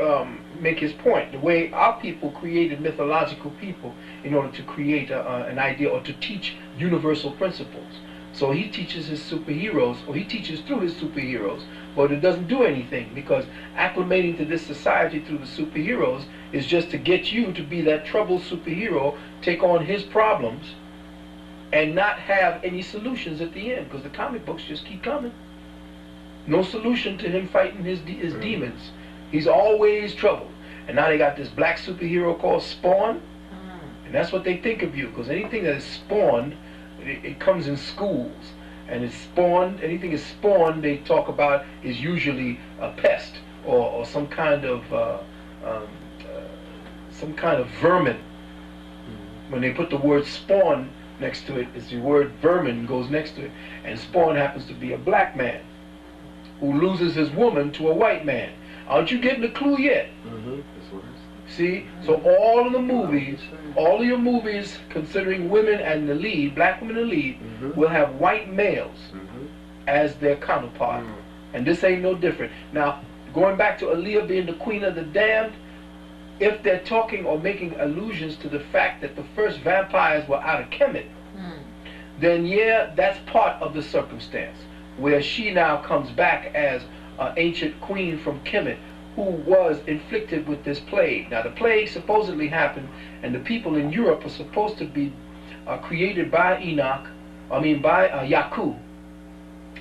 his point. The way our people created mythological people in order to create an idea or to teach universal principles. So he teaches his superheroes, or he teaches through his superheroes, but it doesn't do anything because acclimating to this society through the superheroes is just to get you to be that troubled superhero, take on his problems, and not have any solutions at the end, because the comic books just keep coming. No solution to him fighting his demons. He's always troubled. And now they got this black superhero called Spawn, and that's what they think of you, because anything that is spawned, it comes in schools, and it's spawned. Anything is spawned, they talk about, is usually a pest or some kind of some kind of vermin. When they put the word spawn next to it, it's the word vermin goes next to it. And spawn happens to be a black man who loses his woman to a white man. Aren't you getting the clue yet? See? So all of the movies, all of your movies considering women and the lead, black women in the lead, will have white males as their counterpart. And this ain't no different. Now, going back to Aaliyah being the queen of the damned, if they're talking or making allusions to the fact that the first vampires were out of Kemet, then yeah, that's part of the circumstance, where she now comes back as an ancient queen from Kemet who was inflicted with this plague. Now the plague supposedly happened, and the people in Europe are supposed to be created by Yaku,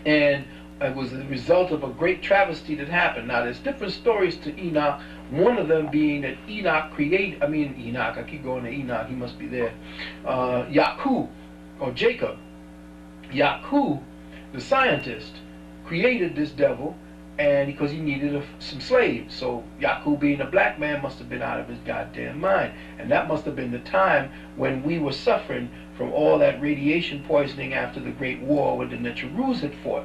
and it was the result of a great travesty that happened. Now there's different stories to Enoch, one of them being that Enoch I keep going to Enoch, he must be there, Yaku, or Jacob, Yaku, the scientist, created this devil, and because he needed some slaves. So Yaku, being a black man, must have been out of his goddamn mind, and that must have been the time when we were suffering from all that radiation poisoning after the Great War when the Netrus had fought,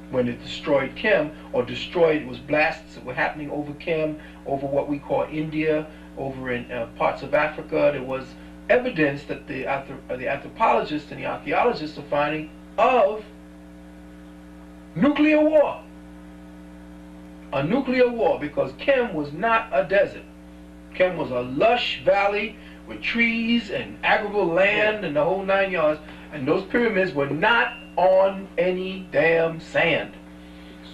when it destroyed Kem, or destroyed, it was blasts that were happening over Kem, over what we call India, over in parts of Africa. There was evidence that the anthropologists and the archaeologists are finding of nuclear war. A nuclear war, because Kem was not a desert. Kem was a lush valley with trees and arable land and the whole 9 yards, and those pyramids were not on any damn sand.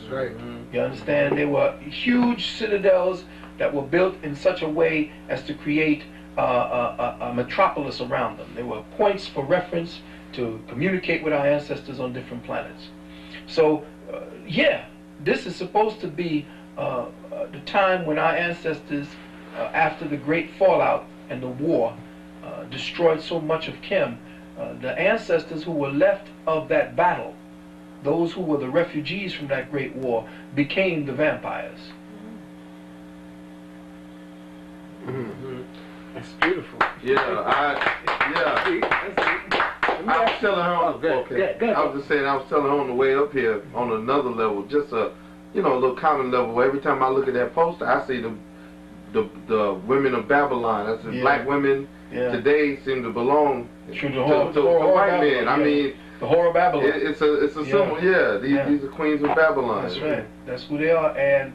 That's right. You understand? They were huge citadels that were built in such a way as to create a metropolis around them. They were points for reference to communicate with our ancestors on different planets. So, yeah, this is supposed to be the time when our ancestors, after the great fallout and the war, destroyed so much of Kem. The ancestors who were left of that battle, those who were the refugees from that great war, became the vampires. That's beautiful. I was telling her, I was just saying, I was telling her on the way up here, on another level, just a, a little common level, where every time I look at that poster, I see the women of Babylon. That's the black women today seem to belong to white men. I mean, the whore of Babylon. It's a symbol. These are queens of Babylon. That's right. That's who they are, and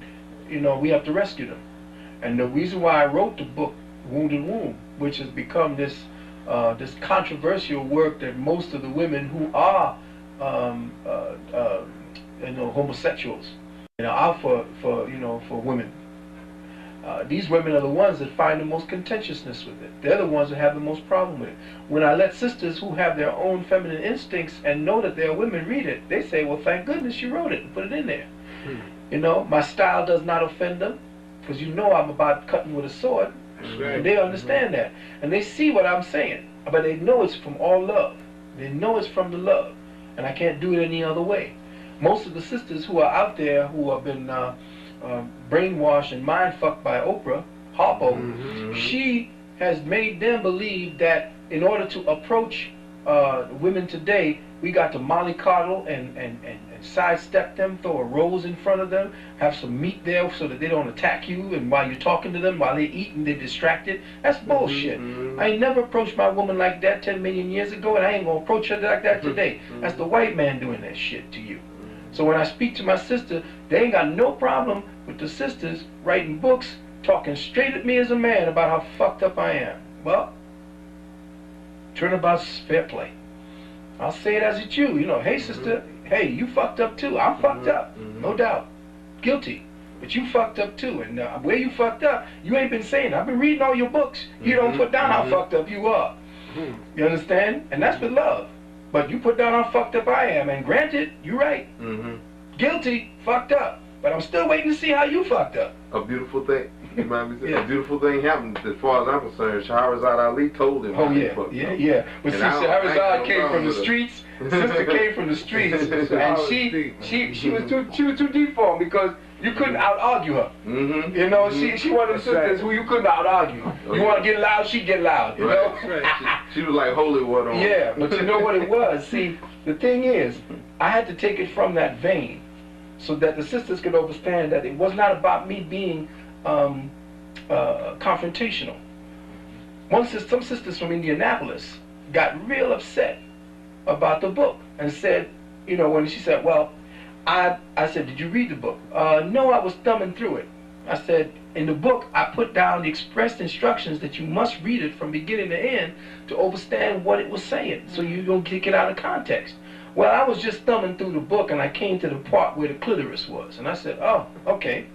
we have to rescue them. And the reason why I wrote the book Wounded Womb, which has become this this controversial work that most of the women who are homosexuals are for women. These women are the ones that find the most contentiousness with it. They're the ones that have the most problem with it. When I let sisters who have their own feminine instincts and know that they're women read it, they say, well, thank goodness you wrote it and put it in there. My style does not offend them, because I'm about cutting with a sword. And they understand that. And they see what I'm saying. But they know it's from all love. They know it's from the love. And I can't do it any other way. Most of the sisters who are out there who have been brainwashed and mind-fucked by Oprah, Harpo, she has made them believe that in order to approach women today, we got to mollycoddle and sidestep them, throw a rose in front of them, have some meat there so that they don't attack you, and while you're talking to them, while they eat and they're distracted. That's bullshit. I ain't never approached my woman like that 10 million years ago, and I ain't gonna approach her like that today. That's the white man doing that shit to you. So when I speak to my sister, they ain't got no problem with the sisters writing books, talking straight at me as a man about how fucked up I am. Well, turnabout's fair play. I'll say it as it's you. Hey sister, hey, you fucked up too. I'm fucked up, no doubt. Guilty. But you fucked up too. And where you fucked up, you ain't been saying it. I've been reading all your books. You don't put down how fucked up you are. You understand? And that's with love. But you put down how fucked up I am. And granted, you're right. Guilty, fucked up. But I'm still waiting to see how you fucked up. A beautiful thing. You mind me saying? A beautiful thing happened as far as I'm concerned. Shahrazad Ali told him. Oh yeah. But see, Shahrazad came from the streets. The sister came from the streets, and she was too deep for him, because You couldn't out-argue her. Mm-hmm. You know, she one of the sisters who you couldn't out-argue. You want to get loud, she'd get loud, you know? She was like holy water on. Yeah, but you know what it was? See, the thing is, I had to take it from that vein so that the sisters could understand that it was not about me being confrontational. Some sisters from Indianapolis got real upset about the book and said, you know, when she said, well, I said, did you read the book? No, I was thumbing through it. I said, in the book, I put down the expressed instructions that you must read it from beginning to end to understand what it was saying, so you don't take it out of context. Well, I was just thumbing through the book, and I came to the part where the clitoris was, and I said, oh, okay,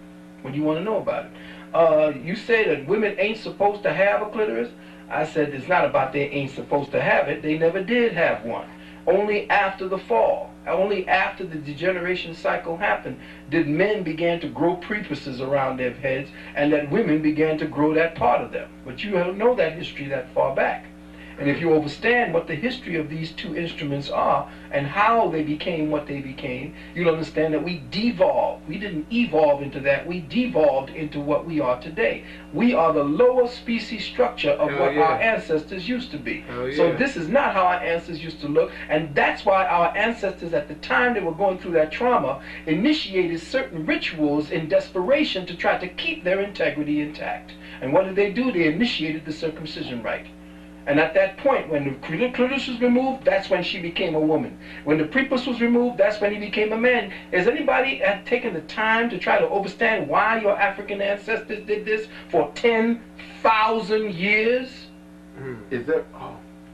what do you want to know about it? You say that women ain't supposed to have a clitoris? I said, it's not about they ain't supposed to have it. They never did have one. Only after the fall, only after the degeneration cycle happened, did men begin to grow prepuces around their heads, and that women began to grow that part of them. But you don't know that history that far back. And if you understand what the history of these two instruments are and how they became what they became, you'll understand that we devolved. We didn't evolve into that. We devolved into what we are today. We are the lower species structure of what our ancestors used to be. So this is not how our ancestors used to look. And that's why our ancestors, at the time they were going through that trauma, initiated certain rituals in desperation to try to keep their integrity intact. And what did they do? They initiated the circumcision rite. And at that point, when the clitoris was removed, that's when she became a woman. When the prepuce was removed, that's when he became a man. Has anybody taken the time to try to understand why your African ancestors did this for 10,000 years? Is that...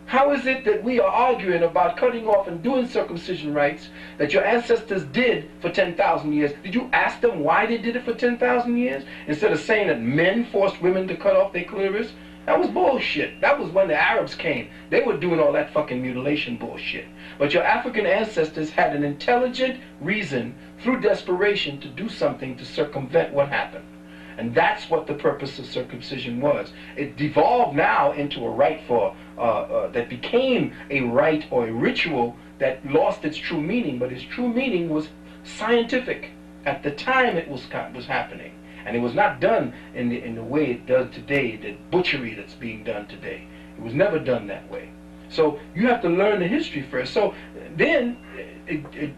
How is it that we are arguing about cutting off and doing circumcision rites that your ancestors did for 10,000 years? Did you ask them why they did it for 10,000 years? Instead of saying that men forced women to cut off their clitoris? That was bullshit. That was when the Arabs came. They were doing all that fucking mutilation bullshit. But your African ancestors had an intelligent reason through desperation to do something to circumvent what happened. And that's what the purpose of circumcision was. It devolved now into a rite for, that became a rite or a ritual that lost its true meaning, but its true meaning was scientific at the time it was happening. And it was not done in the way it does today, the butchery that's being done today. It was never done that way. So you have to learn the history first. So then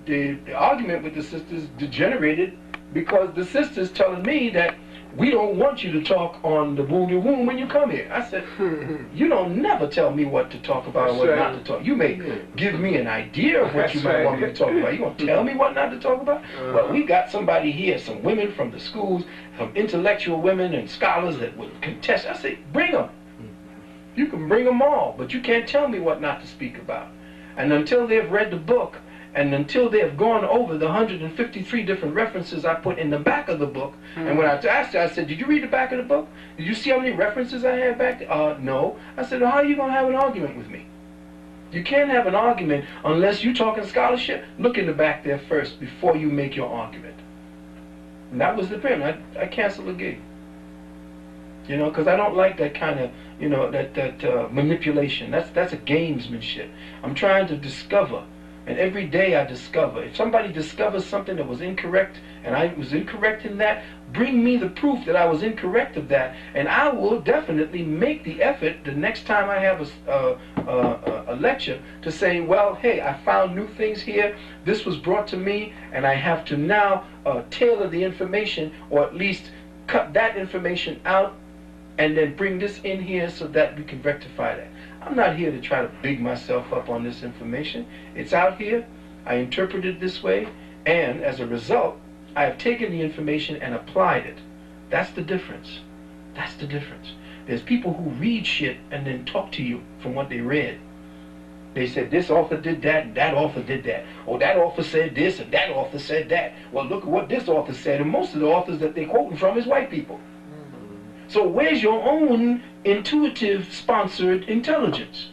the argument with the sisters degenerated because the sisters telling me that we don't want you to talk on the wounded womb when you come here. I said, you don't never tell me what to talk about or what not to talk. You may give me an idea of what you might want me to talk about. You gonna tell me what not to talk about? Well, we got somebody here, some women from the schools, some intellectual women and scholars that would contest. I say, bring them. You can bring them all, but you can't tell me what not to speak about. And until they've read the book, and until they have gone over the 153 different references I put in the back of the book, and when I asked her, I said, did you read the back of the book? Did you see how many references I had back there? No. I said, well, how are you going to have an argument with me? You can't have an argument unless you're talking scholarship. Look in the back there first before you make your argument. And that was the problem. I canceled the gig. You know, because I don't like that kind of, you know, that manipulation. That's a gamesmanship. I'm trying to discover. And every day I discover. If somebody discovers something that was incorrect, and I was incorrect in that, bring me the proof that I was incorrect of that, and I will definitely make the effort the next time I have a lecture to say, well, hey, I found new things here. This was brought to me, and I have to now tailor the information, or at least cut that information out, and then bring this in here so that we can rectify that. I'm not here to try to big myself up on this information. It's out here. I interpret it this way, and as a result, I have taken the information and applied it. That's the difference. That's the difference. There's people who read shit and then talk to you from what they read. They said this author did that and that author did that. Or that author said this and that author said that. Well, look at what this author said. And most of the authors that they're quoting from is white people. So where's your own intuitive sponsored intelligence?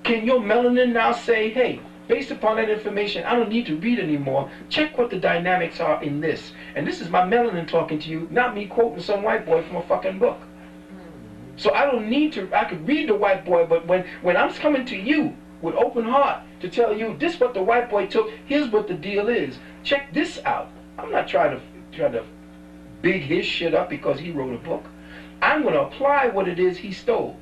Can your melanin now say, hey, based upon that information, I don't need to read anymore. Check what the dynamics are in this. And this is my melanin talking to you, not me quoting some white boy from a fucking book. So I don't need to, I could read the white boy, but when I'm coming to you with open heart to tell you this is what the white boy took, here's what the deal is. Check this out. I'm not trying to big his shit up because he wrote a book. I'm going to apply what it is he stole.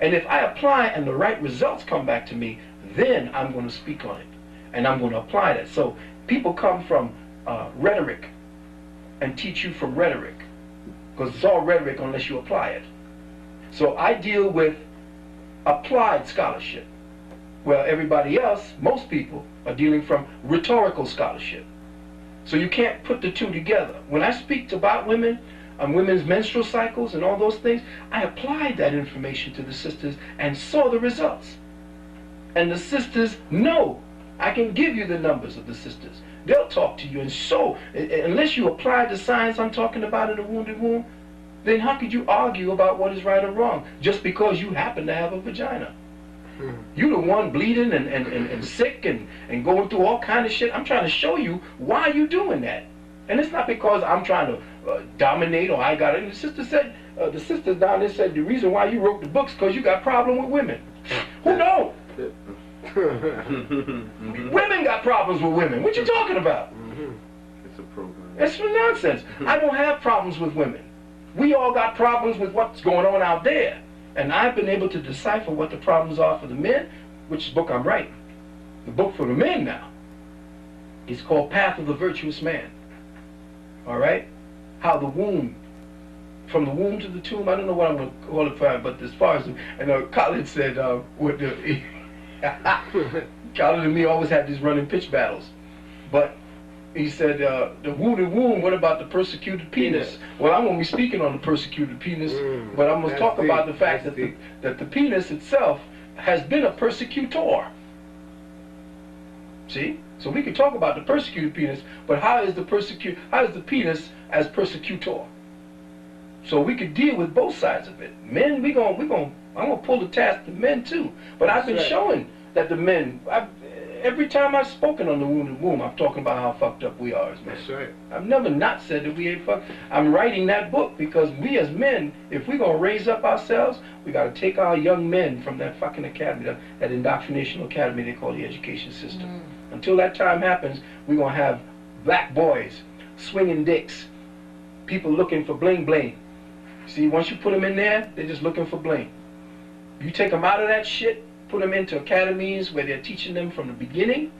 And if I apply and the right results come back to me, then I'm going to speak on it. And I'm going to apply that. So people come from rhetoric and teach you from rhetoric. Because it's all rhetoric unless you apply it. So I deal with applied scholarship. Well, everybody else, most people, are dealing from rhetorical scholarship. So you can't put the two together. When I speak about women, women's menstrual cycles and all those things, I applied that information to the sisters and saw the results. And the sisters know. I can give you the numbers of the sisters. They'll talk to you. And so, unless you apply the science I'm talking about in the wounded womb, then how could you argue about what is right or wrong just because you happen to have a vagina? You're the one bleeding and sick and going through all kind of shit. I'm trying to show you why you're doing that. And it's not because I'm trying to dominate or I got it. And the sister said, the sisters down there said the reason why you wrote the books because you got problem with women. Who don't? Women got problems with women. What you talking about? It's a program. It's for nonsense. I don't have problems with women. We all got problems with what's going on out there. And I've been able to decipher what the problems are for the men, which book I'm writing. The book for the men now is called Path of the Virtuous Man. All right? How the womb, from the womb to the tomb, I don't know what I'm going to call it for, but as far as, I know Khalid said, Khalid and me always have these running pitch battles. But he said, the wounded womb, what about the persecuted penis? Well, I'm going to be speaking on the persecuted penis, but I'm going to talk about the fact that the penis itself has been a persecutor. See? So we can talk about the persecuted penis, but how is the penis as persecutor? So we could deal with both sides of it. Men, I'm gonna pull the task to men too. But I've been showing that the men, every time I've spoken on the wounded womb, I'm talking about how fucked up we are as men. That's right. I've never not said that we ain't fucked. I'm writing that book because we as men, if we're gonna raise up ourselves, we gotta take our young men from that fucking academy, that indoctrinational academy they call the education system. Until that time happens, we're gonna have black boys swinging dicks, people looking for bling bling. See, once you put them in there, they're just looking for bling. You take them out of that shit, put them into academies where they're teaching them from the beginning,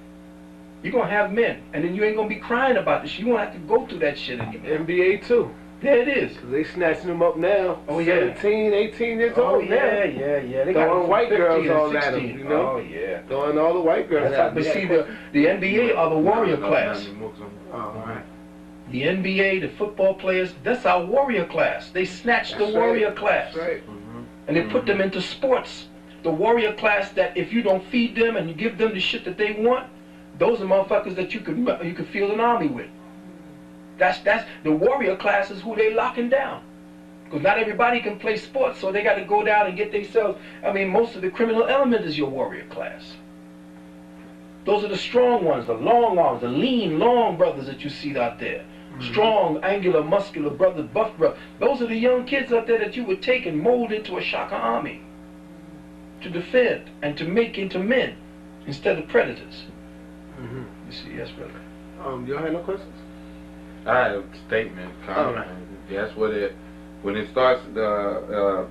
you're going to have men. And then you ain't going to be crying about this. You won't have to go through that shit anymore. NBA too. There it is. They snatching them up now. Oh, yeah. 17, 18 years old now. Yeah. They throwing white girls all at 16. them, you know? Oh, yeah. Throwing all the white girls at them. But see, the NBA are the warrior class. Oh, all right. The NBA, the football players, that's our warrior class. They snatched the warrior class. That's right. And they put them into sports. The warrior class that if you don't feed them and you give them the shit that they want, those are motherfuckers that you could field an army with. That's the warrior class is who they locking down. Because not everybody can play sports, so they got to go down and get themselves. I mean, most of the criminal element is your warrior class. Those are the strong ones, the long arms, the lean, long brothers that you see out there. Strong, angular, muscular brothers, buff brothers. Those are the young kids out there that you would take and mold into a Shaka army to defend and to make into men instead of predators. You see, yes, brother. You have no questions? I have a statement. Comment. That's what when it starts.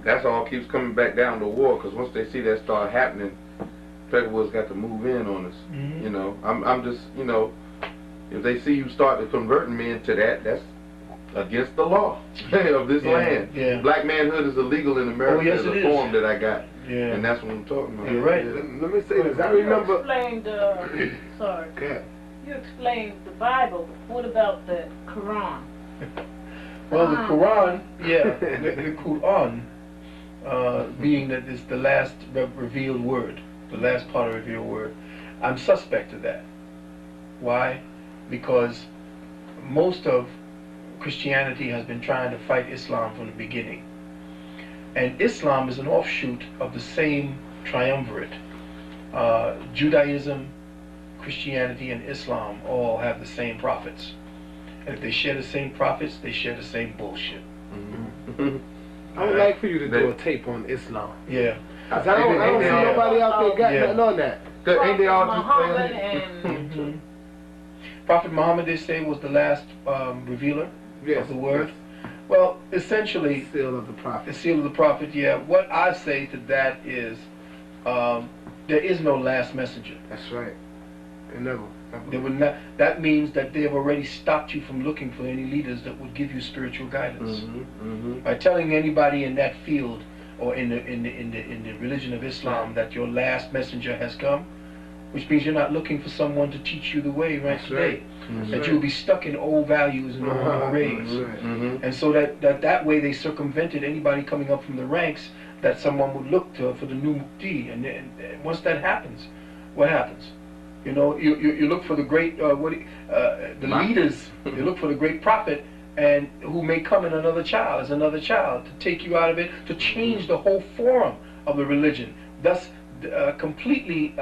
That's all keeps coming back down to war. Because once they see that start happening, Peckerwood's got to move in on us. You know, I'm just, you know. If they see you start to converting men to that, that's against the law of this land. Yeah. Black manhood is illegal in America. Yes, There's a form that I got. Yeah. And that's what I'm talking about. You're right. Let me say this. I remember. You explained, sorry. Okay. You explained the Bible. What about the Quran? Well, the Quran, the Quran, being that it's the last revealed word, the last part of the revealed word, I'm suspect of that. Why? Because most of Christianity has been trying to fight Islam from the beginning. And Islam is an offshoot of the same triumvirate. Judaism, Christianity, and Islam all have the same prophets. And if they share the same prophets, they share the same bullshit. I would like for you to do a tape on Islam. Yeah. Cause I don't see nobody out there got nothing on that. Ain't they all Muhammad just and Prophet Muhammad, they say, was the last revealer. Yes. of the word. Well, essentially, Seal of the prophet. the seal of the prophet. Yeah. What I say to that is, there is no last messenger. That's right. And never. There would not. That means that they have already stopped you from looking for any leaders that would give you spiritual guidance. By telling anybody in that field or in the religion of Islam that your last messenger has come, which means you're not looking for someone to teach you the way right today. That you'll be stuck in old values and old ways. And so that way they circumvented anybody coming up from the ranks that someone would look to for the new Muqti. And once that happens, what happens? You know, you look for the great the leaders. You look for the great prophet, and who may come in as another child to take you out of it, to change the whole form of the religion, thus completely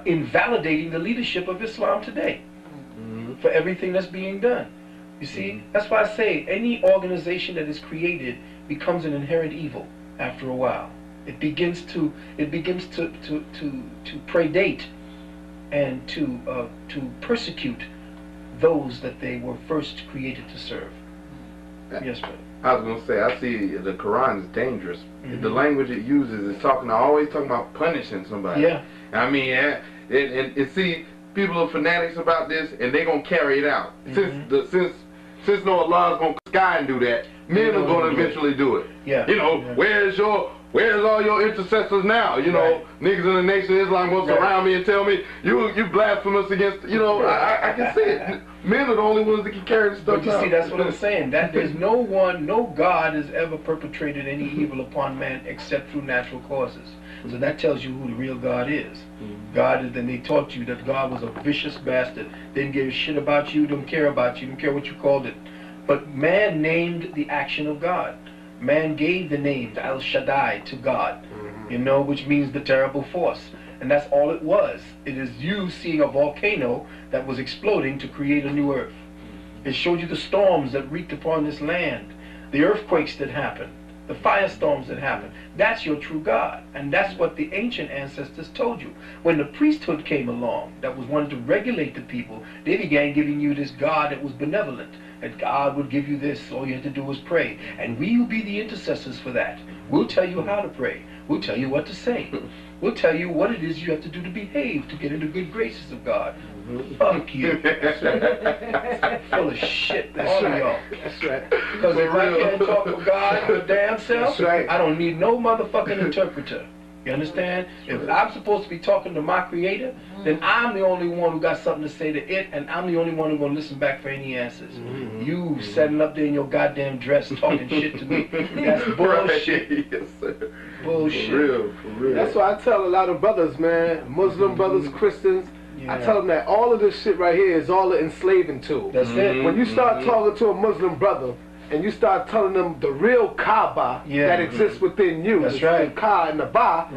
invalidating the leadership of Islam today for everything that's being done. You see, that's why I say any organization that is created becomes an inherent evil after a while. It begins to predate and to persecute those that they were first created to serve. Yes, brother. I was going to say, I see the Quran is dangerous. The language it uses is always talking about punishing somebody. Yeah. I mean, and see, people are fanatics about this, and they're going to carry it out. Since no Allah's going to sky and do that, men are going to eventually do it. Yeah. You know, where's all your intercessors now? You know, niggas in the Nation of Islam going to surround me and tell me, you blasphemous against, you know, I can see it. Men are the only ones that can carry this stuff out. But you see, that's what I'm saying. That there's no God has ever perpetrated any evil upon man except through natural causes. So that tells you who the real God is. God is, then they taught you that God was a vicious bastard. Didn't give a shit about you, didn't care about you, didn't care what you called it. But man named the action of God. Man gave the name, the El Shaddai, to God, you know, which means the terrible force. And that's all it was. It is you seeing a volcano that was exploding to create a new earth. It showed you the storms that wreaked upon this land, the earthquakes that happened, the firestorms that happened. That's your true God. And that's what the ancient ancestors told you. When the priesthood came along, that was wanted to regulate the people, they began giving you this God that was benevolent. That God would give you this, all you had to do was pray. And we will be the intercessors for that. We'll tell you how to pray. We'll tell you what to say. We'll tell you what it is you have to do to behave to get into good graces of God. Fuck you. Full of shit, all of y'all. That's right. Because if I can't talk with God with damn self, I don't need no motherfucking interpreter. You understand? If I'm supposed to be talking to my creator, then I'm the only one who got something to say to it, and I'm the only one who's going to listen back for any answers. You setting up there in your goddamn dress talking shit to me, that's bullshit. Yes, sir. Bullshit. For real. That's why I tell a lot of brothers, man, Muslim brothers, Christians, I tell them that all of this shit right here is all an enslaving tool. That's it. When you start talking to a Muslim brother, and you start telling them the real Kaaba that exists within you, that's right, the Ka and the Ba,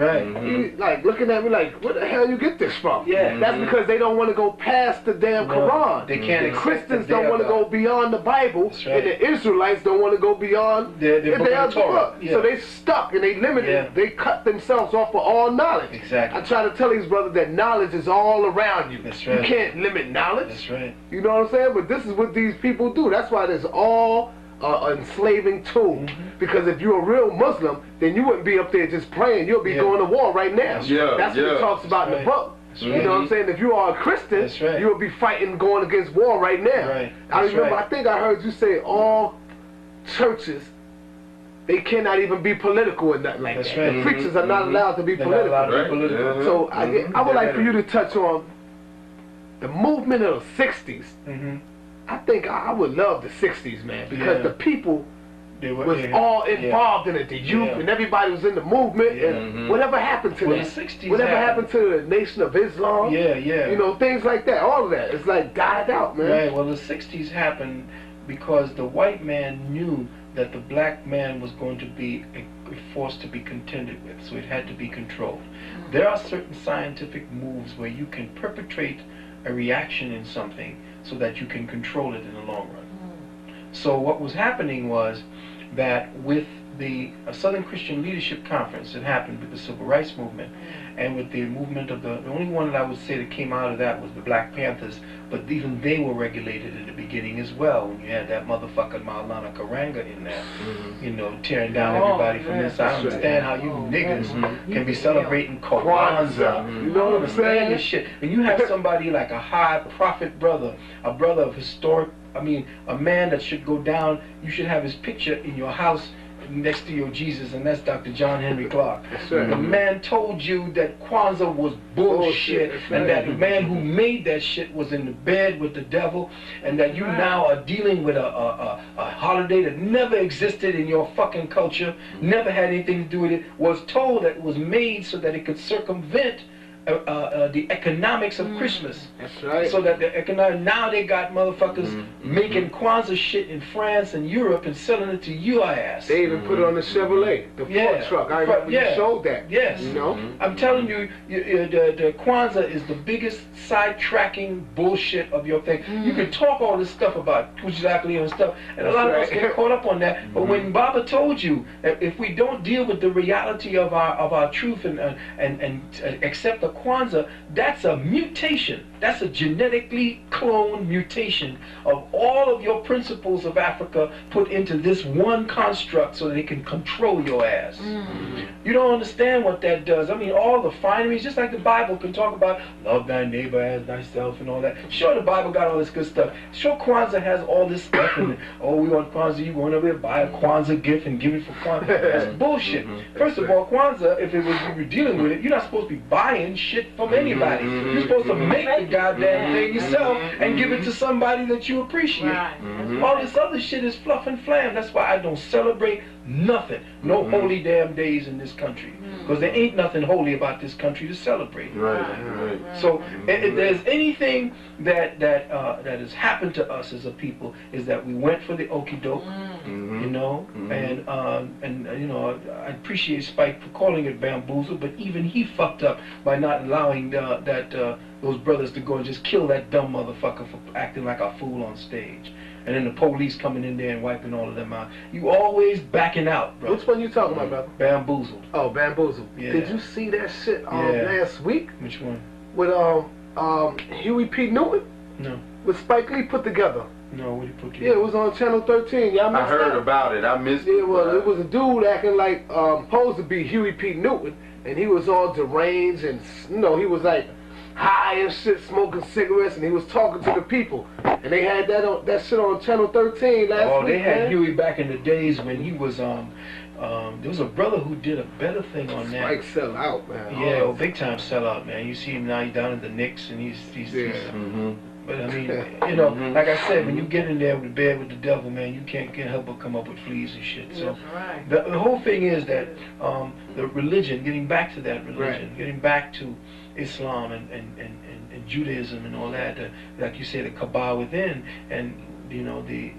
you, like looking at me like, where the hell you get this from? That's because they don't want to go past the damn Quran. They can't. The Christians don't want to go beyond the Bible, and the Israelites don't want to go beyond their Torah. So they stuck and they limited. They cut themselves off of all knowledge. Exactly. I try to tell these brothers that knowledge is all around you. That's right. You can't limit knowledge. That's right. You know what I'm saying? But this is what these people do. That's why there's all enslaving tool. Because if you're a real Muslim, then you wouldn't be up there just praying. You'll be going to war right now. That's what it talks about in the book. You know what I'm saying? If you are a Christian, you will be fighting, going against war right now. I remember, I think I heard you say all churches, they cannot even be political and nothing like that. The preachers are not allowed to be political. So I would like for you to touch on the movement of the 60s. I think I would love the 60s, man, because the people was all involved in it. The youth and everybody was in the movement. And whatever happened to the that? 60s whatever happened to the Nation of Islam? You know, things like that. All of that. It's like died out, man. Right. Well, the 60s happened because the white man knew that the black man was going to be a force to be contended with, so it had to be controlled. There are certain scientific moves where you can perpetrate a reaction in something so that you can control it in the long run. So what was happening was that with the Southern Christian Leadership Conference that happened with the Civil Rights Movement, and with the movement of the only one that I would say that came out of that was the Black Panthers, but even they were regulated in the beginning as well. When you had that motherfucker Maulana Karanga in there, you know, tearing down everybody from inside. I don't understand how you niggas can be celebrating Kwanzaa. You know what I'm saying? This shit. When you have somebody like a high prophet brother, a brother of historic, I mean, a man that should go down, you should have his picture in your house next to your Jesus, and that's Dr. John Henry Clark. The man told you that Kwanzaa was bullshit, and that the man who made that shit was in the bed with the devil, and that you now are dealing with a holiday that never existed in your fucking culture, never had anything to do with it, was told that it was made so that it could circumvent the economics of Christmas. That's right. So that the economic, now they got motherfuckers making Kwanzaa shit in France and Europe and selling it to your ass. They even put it on the Chevrolet, the Ford truck. I remember you showed that. Yes. You know? I'm telling you, the Kwanzaa is the biggest sidetracking bullshit of your thing. You can talk all this stuff about Kujalakli and stuff, and a lot of us get caught up on that. But when Baba told you that if we don't deal with the reality of our truth and accept the Kwanzaa, that's a mutation. That's a genetically cloned mutation of all of your principles of Africa put into this one construct so they can control your ass. You don't understand what that does. I mean, all the fineries, just like the Bible can talk about love thy neighbor as thyself and all that. Sure, the Bible got all this good stuff. Sure, Kwanzaa has all this stuff. And oh, we want Kwanzaa, you going over there, buy a Kwanzaa gift and give it for Kwanzaa. That's bullshit. First of all, Kwanzaa, if it was you were dealing with it, you're not supposed to be buying shit from anybody. You're supposed to make the goddamn thing yourself and give it to somebody that you appreciate. All this other shit is fluff and flam. That's why I don't celebrate nothing. No holy damn days in this country. Because there ain't nothing holy about this country to celebrate. So if there's anything that has happened to us as a people, is that we went for the okie doke, you know, and you know, I appreciate Spike for calling it bamboozle, but even he fucked up by not allowing those brothers to go and just kill that dumb motherfucker for acting like a fool on stage. And then the police coming in there and wiping all of them out. You always backing out, bro. Which one you talking about, brother? Bamboozled. Oh, Bamboozled. Yeah. Did you see that shit last week? Which one? With Huey P. Newton? No. With Spike Lee put together. No, what did he put together? Yeah, it was on Channel 13. Y'all missed I heard that? about it. I missed it. Yeah, well, it was a dude acting like supposed to be Huey P. Newton, and he was all deranged, and you know, he was like high and shit, smoking cigarettes, and he was talking to the people. And they had that shit on Channel 13 last week. Oh, they had Huey back in the days when he was there was a brother who did a better thing on that. Spike sell out, man. Yeah, well, big time sellout, man. You see him now, he's down in the Knicks, and he's but I mean, you know, like I said, when you get in there with the bed with the devil, man, you can't help but come up with fleas and shit. So the whole thing is that the religion, getting back to that religion, getting back to Islam and Judaism and all that, like you say, the Kabbalah within, and you know the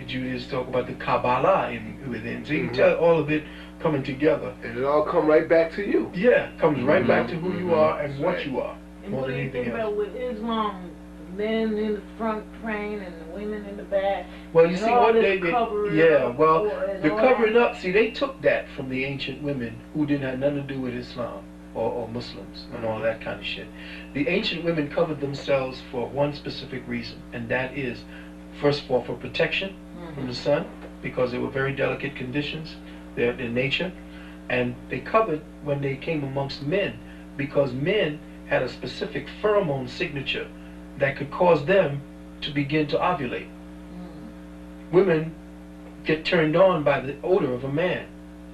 Judaism talk about the Kabbalah within. So you can tell all of it coming together. And it all come right back to you. Yeah, comes right back to who you are and what you are. And what do you think about with Islam? Men in the front praying and the women in the back. Well, you see what they did. Yeah, well, the all covering up. See, they took that from the ancient women who didn't have nothing to do with Islam or Muslims and all that kind of shit. The ancient women covered themselves for one specific reason, and that is, first of all, for protection from the sun, because they were very delicate conditions, their nature, and they covered when they came amongst men, because men had a specific pheromone signature that could cause them to begin to ovulate. Women get turned on by the odor of a man,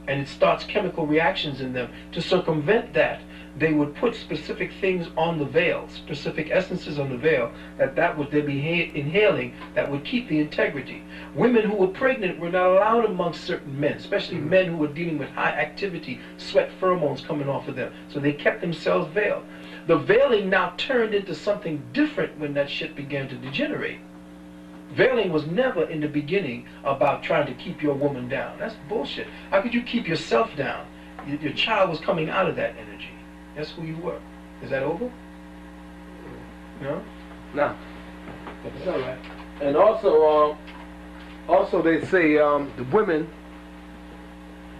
and it starts chemical reactions in them. To circumvent that, they would put specific things on the veil, specific essences on the veil, that would they be inhaling, that would keep the integrity. Women who were pregnant were not allowed amongst certain men, especially men who were dealing with high activity, sweat pheromones coming off of them. So they kept themselves veiled. The veiling now turned into something different when that shit began to degenerate. Veiling was never in the beginning about trying to keep your woman down. That's bullshit. How could you keep yourself down? Your child was coming out of that energy. That's who you were. Is that over? No? No. It's all right. And also they say the women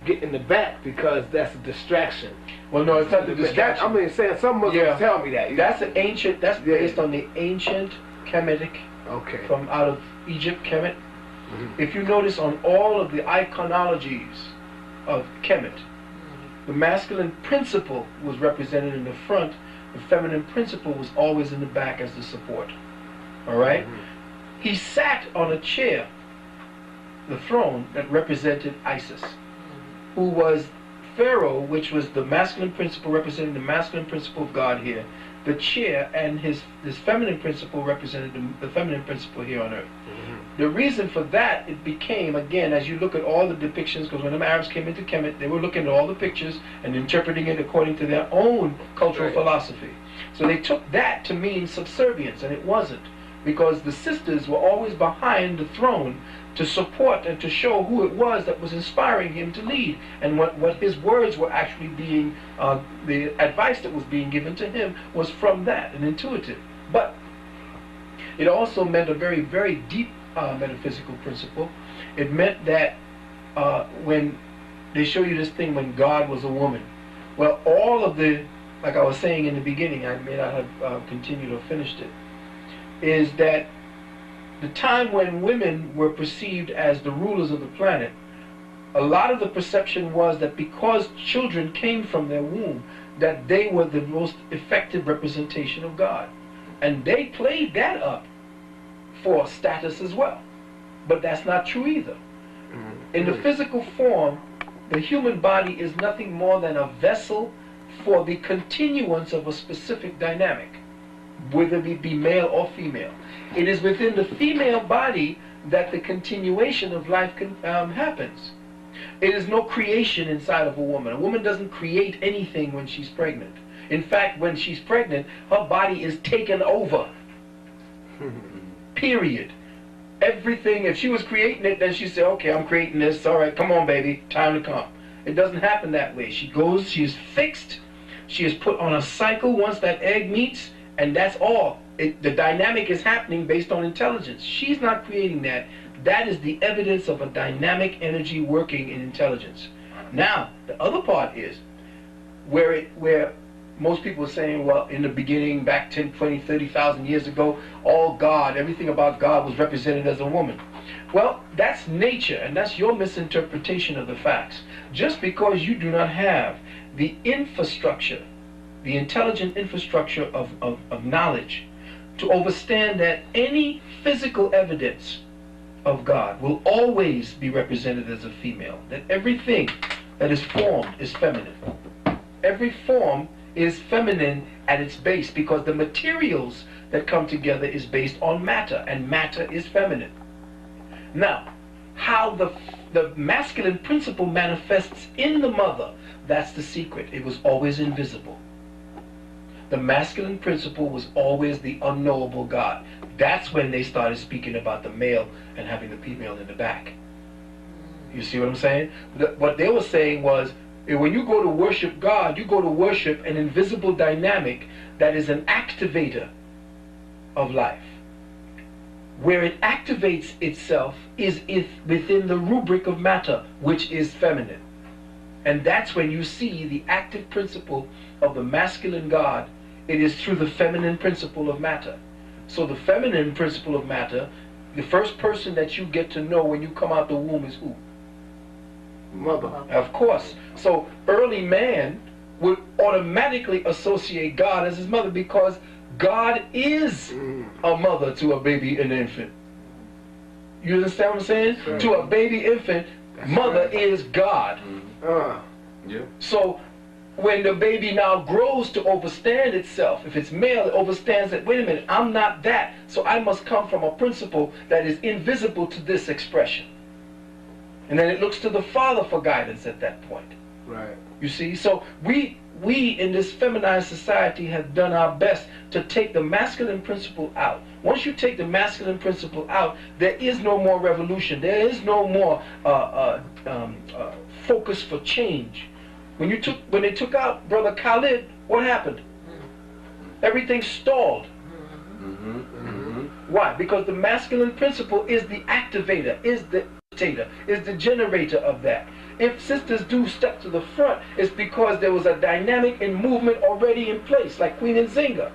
get in the back because that's a distraction. Well, no, it's not the distraction. I mean, saying some Muslims tell me that. That's an ancient. That's based on the ancient Kemetic. Okay. From out of Egypt, Kemet. If you notice on all of the iconologies of Kemet, the masculine principle was represented in the front. The feminine principle was always in the back as the support. All right. He sat on a chair, the throne that represented Isis, who was Pharaoh, which was the masculine principle representing the masculine principle of God here. The chair and his feminine principle represented the feminine principle here on earth. The reason for that, it became, again, as you look at all the depictions, because when the Arabs came into Kemet, they were looking at all the pictures and interpreting it according to their own cultural philosophy. So they took that to mean subservience, and it wasn't, because the sisters were always behind the throne to support and to show who it was that was inspiring him to lead, and what his words were actually being, the advice that was being given to him was from that, and intuitive. But it also meant a very, very deep metaphysical principle. It meant that when they show you this thing when God was a woman, well, all of the, like I was saying in the beginning, I may not have continued or finished it, is that the time when women were perceived as the rulers of the planet, a lot of the perception was that because children came from their womb, that they were the most effective representation of God. And they played that up for status as well. But that's not true either. In the physical form, the human body is nothing more than a vessel for the continuance of a specific dynamic, whether it be male or female. It is within the female body that the continuation of life happens. It is no creation inside of a woman. A woman doesn't create anything when she's pregnant. In fact, when she's pregnant, her body is taken over. Period. Everything, if she was creating it, then she said, okay, I'm creating this. All right, come on, baby, time to come. It doesn't happen that way. She goes, she is fixed. She is put on a cycle once that egg meets, and that's all. The dynamic is happening based on intelligence. She's not creating that. That is the evidence of a dynamic energy working in intelligence. Now, the other part is where most people are saying, well, in the beginning, back 10, 20, 30,000 years ago, all God, everything about God was represented as a woman. Well, that's nature, and that's your misinterpretation of the facts. Just because you do not have the infrastructure, the intelligent infrastructure of knowledge, to understand that any physical evidence of God will always be represented as a female, that everything that is formed is feminine. Every form is feminine at its base because the materials that come together is based on matter, and matter is feminine. Now, how the masculine principle manifests in the mother, that's the secret. It was always invisible. The masculine principle was always the unknowable God. That's when they started speaking about the male and having the female in the back. You see what I'm saying? What they were saying was, when you go to worship God, you go to worship an invisible dynamic that is an activator of life. Where it activates itself is within the rubric of matter, which is feminine. And that's when you see the active principle of the masculine God. It is through the feminine principle of matter. So the feminine principle of matter, the first person that you get to know when you come out the womb is who? Mother. Of course. So early man would automatically associate God as his mother because God is a mother to a baby and infant. You understand what I'm saying? Right. To a baby infant, that's mother right. Is God. Yeah. So when the baby now grows to overstand itself, if it's male, it overstands that, wait a minute, I'm not that, so I must come from a principle that is invisible to this expression. And then it looks to the father for guidance at that point. Right. You see? So we in this feminized society have done our best to take the masculine principle out. Once you take the masculine principle out, there is no more revolution. There is no more focus for change. When they took out Brother Khalid, what happened? Everything stalled. Why? Because the masculine principle is the activator, is the generator of that. if sisters do step to the front, it's because there was a dynamic and movement already in place, like Queen Nzinga,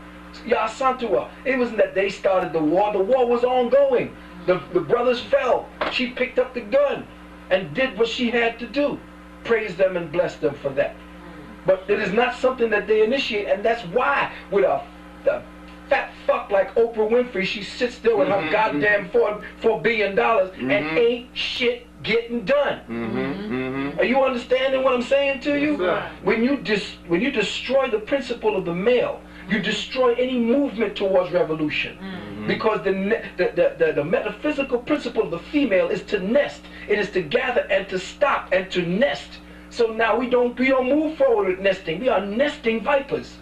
Ya Santua. It wasn't that they started the war was ongoing. The brothers fell. She picked up the gun and did what she had to do. Praise them and bless them for that. But it is not something that they initiate, and that's why with a fat fuck like Oprah Winfrey, she sits there with her goddamn $4 billion and ain't shit getting done. Are you understanding what I'm saying to you? When you destroy the principle of the male, you destroy any movement towards revolution. Because the metaphysical principle of the female is to nest. It is to gather and to stop and to nest. So now we don't move forward with nesting. We are nesting vipers.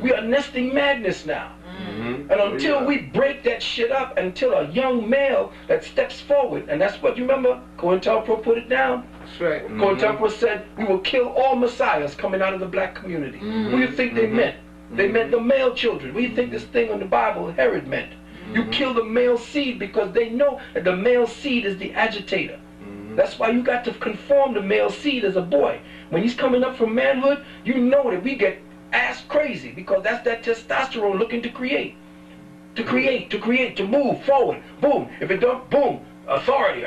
We are nesting madness now. And until we break that shit up, until a young male that steps forward, and that's what you remember, COINTELPRO put it down. That's right. COINTELPRO said, we will kill all messiahs coming out of the black community. What do you think they meant? They meant the male children. What do you think this thing on the Bible, Herod, meant? You kill the male seed because they know that the male seed is the agitator. That's why you got to conform the male seed as a boy. When he's coming up from manhood, you know that we get ass crazy because that's that testosterone looking to create. To move forward. Boom. If it don't, boom. Authority.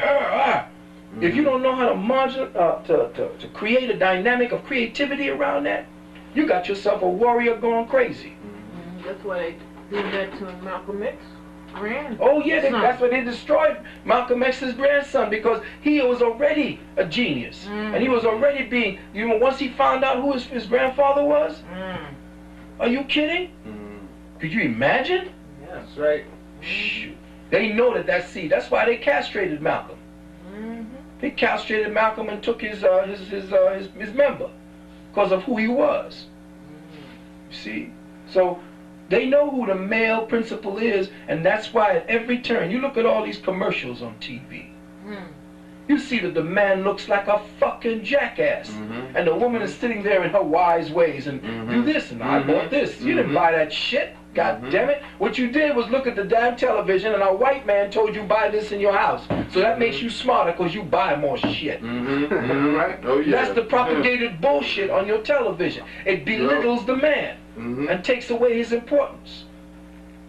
If you don't know how to create a dynamic of creativity around that, you got yourself a warrior going crazy. That's why they did that to Malcolm X. Oh yeah, that's why they destroyed Malcolm X's grandson, because he was already a genius. And he was already being, once he found out who his grandfather was, are you kidding? Could you imagine? Yeah, that's right. Shoot. They know that seed. That's why they castrated Malcolm. They castrated Malcolm and took his member because of who he was. You see? So they know who the male principle is, and that's why at every turn, you look at all these commercials on TV. You see that the man looks like a fucking jackass, and the woman is sitting there in her wise ways and do this, and I bought this. You didn't buy that shit. God damn it. What you did was look at the damn television and a white man told you buy this in your house. So that makes you smarter because you buy more shit. Right? Oh, yeah. That's the propagated bullshit on your television. It belittles the man and takes away his importance.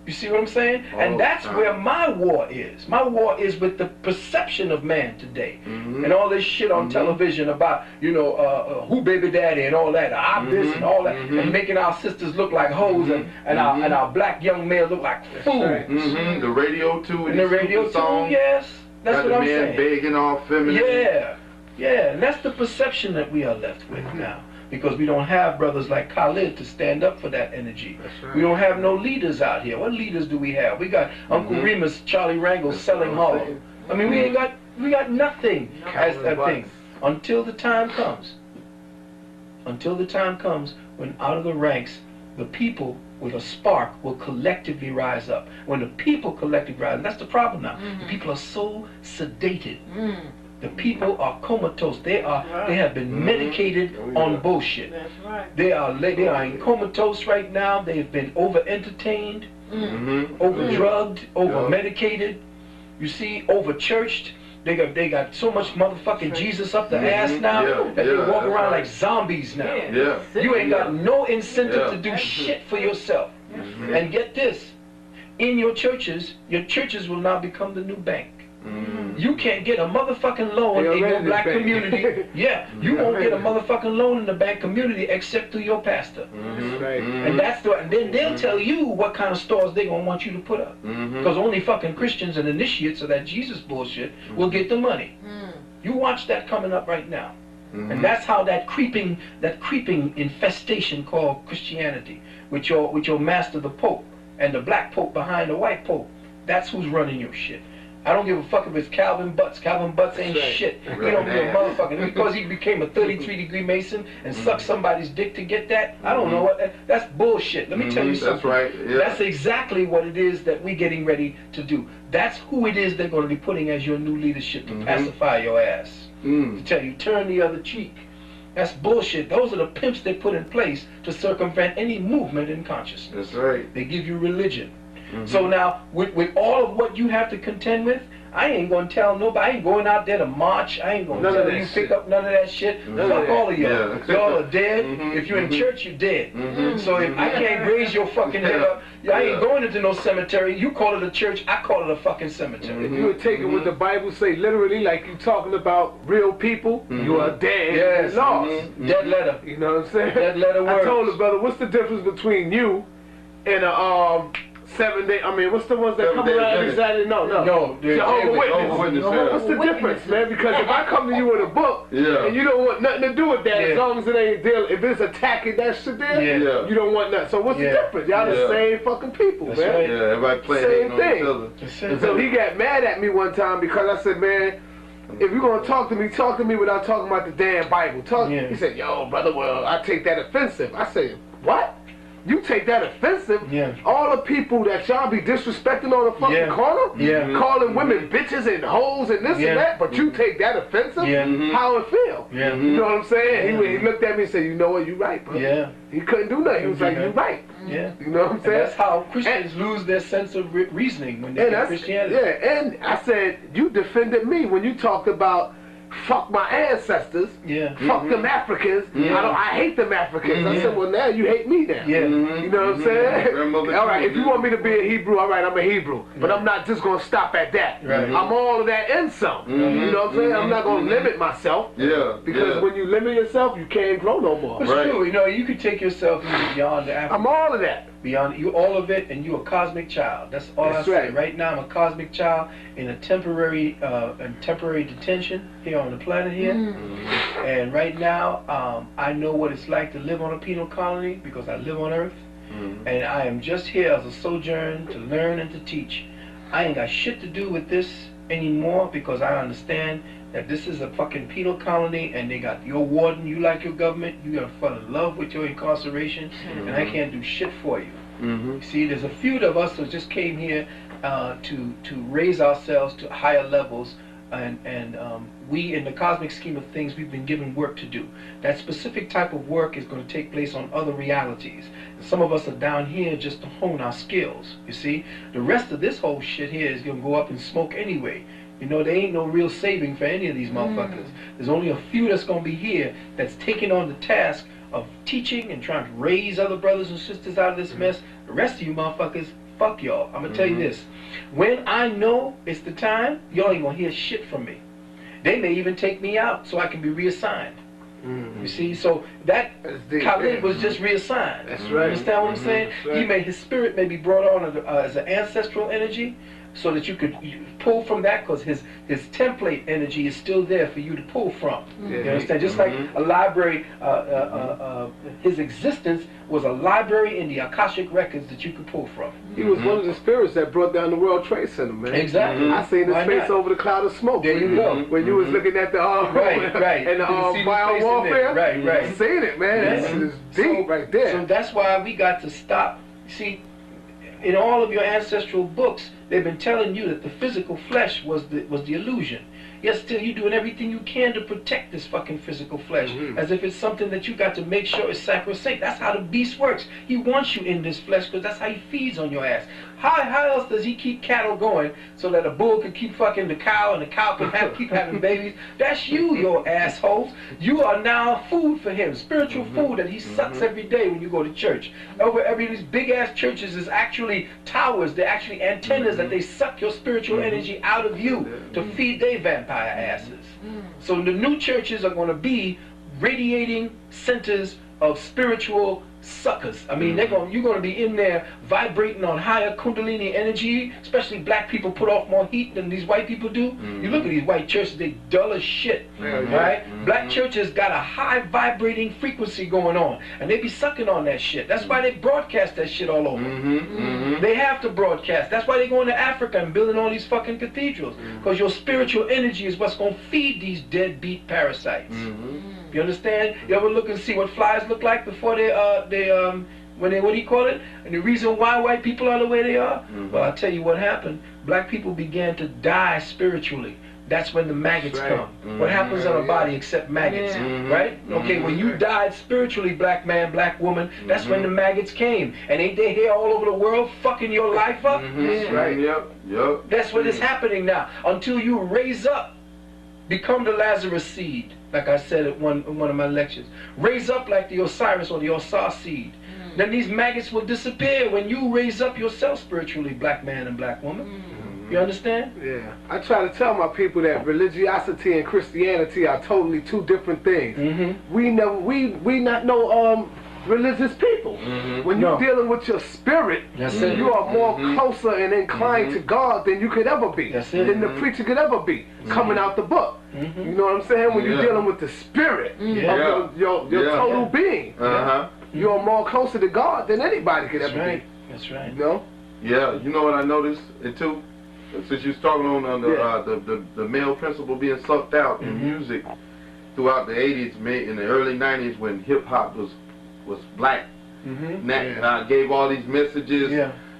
You see what I'm saying? And that's where my war is. My war is with the perception of man today. And all this shit on television about, who baby daddy and all that, I'm this and all that, and making our sisters look like hoes and our black young males look like fools. The radio too. And the radio too, yes. That's what I'm saying. Got the men begging all feminine. Yeah, and that's the perception that we are left with now. Because we don't have brothers like Khalid to stand up for that energy. We don't have no leaders out here. What leaders do we have? We got Uncle Remus, Charlie Rangel selling Harlem. I mean, we got nothing as a thing until the time comes. Until the time comes when out of the ranks, the people with a spark will collectively rise up. When the people collectively rise, and that's the problem now. The people are so sedated. The people are comatose. They have been medicated on bullshit. That's right. They are in comatose right now. They've been over-entertained, over-drugged, over-medicated. You see, over-churched. They got so much motherfucking Jesus up the ass now that they walk around like zombies now. You ain't got no incentive to do shit for yourself. And get this, in your churches will now become the new bank. You can't get a motherfucking loan in your black community. You won't get a motherfucking loan in the black community except through your pastor. And and then they'll tell you what kind of stores they're gonna want you to put up. Because only fucking Christians and initiates of that Jesus bullshit will get the money. You watch that coming up right now. And that's how that creeping infestation called Christianity, with your master the Pope and the black Pope behind the white Pope, that's who's running your shit. I don't give a fuck if it's Calvin Butts. Calvin Butts ain't shit. He don't give a motherfucking, because he became a 33-degree Mason and sucked somebody's dick to get that. I don't know what. That's bullshit. Let me tell you something. That's right. Yeah. That's exactly what it is that we're getting ready to do. That's who it is they're going to be putting as your new leadership to pacify your ass. To tell you, turn the other cheek. That's bullshit. Those are the pimps they put in place to circumvent any movement in consciousness. That's right. They give you religion. So now, with all of what you have to contend with, I ain't gonna tell nobody. I ain't going out there to march. I ain't gonna tell you pick up none of that shit. Fuck all of y'all. Y'all are dead. If you're in church, you're dead. So if I can't raise your fucking head up, I ain't going into no cemetery. You call it a church, I call it a fucking cemetery. If you would take it what the Bible say, literally, like you talking about real people, you are dead and lost. Dead letter. You know what I'm saying? Dead letter works. I told the brother, what's the difference between you and a 7 day? I mean, what's the ones that come around every Saturday? No, Jehovah's Witness. What's the difference, man? Because if I come to you with a book and you don't want nothing to do with that, as long as it ain't deal, if it's attacking that shit there, you don't want nothing. So what's the difference? Y'all the same fucking people, man. Right. Yeah, everybody playing same thing. And so he got mad at me one time because I said, man, if you're gonna talk to me without talking about the damn Bible. He said, yo, brother, well, I take that offensive. I said, what? You take that offensive? All the people that y'all be disrespecting on the fucking corner, calling women bitches and hoes and this and that, but you take that offensive? How it feel? You know what I'm saying? He looked at me and said, you know what, you right, bro. He couldn't do nothing. He was like, you right. You know what I'm saying? And that's how Christians lose their sense of reasoning when they get Christianity. And I said, you defended me when you talked about fuck my ancestors, fuck them Africans, I hate them Africans. I said, well, now you hate me now. You know what I'm saying? All right, if you want me to be a Hebrew, all right, I'm a Hebrew. But I'm not just going to stop at that. I'm all of that and some. You know what I'm saying? I'm not going to limit myself. Because when you limit yourself, you can't grow no more. It's true. You know, you can take yourself beyond the African. I'm all of that. Beyond you, all of it, and you a cosmic child. That's all I say. Right now, I'm a cosmic child in a temporary detention here on the planet here. And right now, I know what it's like to live on a penal colony because I live on Earth, and I am just here as a sojourn to learn and to teach. I ain't got shit to do with this anymore because I understand that this is a fucking penal colony and they got your warden, you like your government, you gotta fall in love with your incarceration, and I can't do shit for you. See, there's a few of us that just came here to raise ourselves to higher levels, and we, in the cosmic scheme of things, we've been given work to do. That specific type of work is going to take place on other realities. Some of us are down here just to hone our skills, you see. The rest of this whole shit here is going to go up in smoke anyway. You know, there ain't no real saving for any of these motherfuckers. There's only a few that's going to be here that's taking on the task of teaching and trying to raise other brothers and sisters out of this mess. The rest of you motherfuckers, fuck y'all. I'm going to tell you this. When I know it's the time, y'all ain't going to hear shit from me. They may even take me out so I can be reassigned. You see, so that Khalid was just reassigned. That's right. You understand what I'm saying? His spirit may be brought on as an ancestral energy, so that you could pull from that, because his template energy is still there for you to pull from. You understand? Just like a library, his existence was a library in the Akashic records that you could pull from. He was one of the spirits that brought down the World Trade Center, man. Exactly. I seen his face over the cloud of smoke. There you go. When you was looking at the and the bio warfare. Right. Seen it, man. This is deep right there. So that's why we got to stop. See, in all of your ancestral books, they've been telling you that the physical flesh was the illusion. Yet still you're doing everything you can to protect this fucking physical flesh, as if it's something that you got to make sure is sacrosanct. That's how the beast works. He wants you in this flesh because that's how he feeds on your ass. How else does he keep cattle going so that a bull can keep fucking the cow and the cow can keep having babies? That's you, your assholes. You are now food for him, spiritual food that he sucks every day when you go to church. Over every these big ass churches is actually towers. They're actually antennas that they suck your spiritual energy out of you to feed their vampire asses. So the new churches are going to be radiating centers of spiritual suckers. I mean, you're going to be in there vibrating on higher kundalini energy, especially black people put off more heat than these white people do. You look at these white churches, they dull as shit, right? Black churches got a high vibrating frequency going on, and they be sucking on that shit. That's why they broadcast that shit all over. They have to broadcast. That's why they going to Africa and building all these fucking cathedrals, because your spiritual energy is what's going to feed these deadbeat parasites. You understand? You ever look and see what flies look like before what do you call it? And the reason why white people are the way they are? Well, I'll tell you what happened. Black people began to die spiritually that's when the maggots come. What happens on a body except maggots, right? Okay, when you died spiritually, black man, black woman, that's when the maggots came. And ain't they here all over the world fucking your life up? That's right. Yep. That's what is happening now. Until you raise up, become the Lazarus seed, like I said at one of my lectures. Raise up like the Osiris or the Osar seed. Then these maggots will disappear when you raise up yourself spiritually, black man and black woman. You understand? Yeah. I try to tell my people that religiosity and Christianity are totally two different things. We not no religious people. When you're dealing with your spirit, you are more closer and inclined to God than you could ever be, than the preacher could ever be, coming out the book. You know what I'm saying? When you're dealing with the spirit of your total being, you're more closer to God than anybody could ever be. That's right. You know? Yeah, you know what I noticed too? Since you was talking on the male principle being sucked out in music throughout the 80s, in the early 90s when hip hop was black, gave all these messages.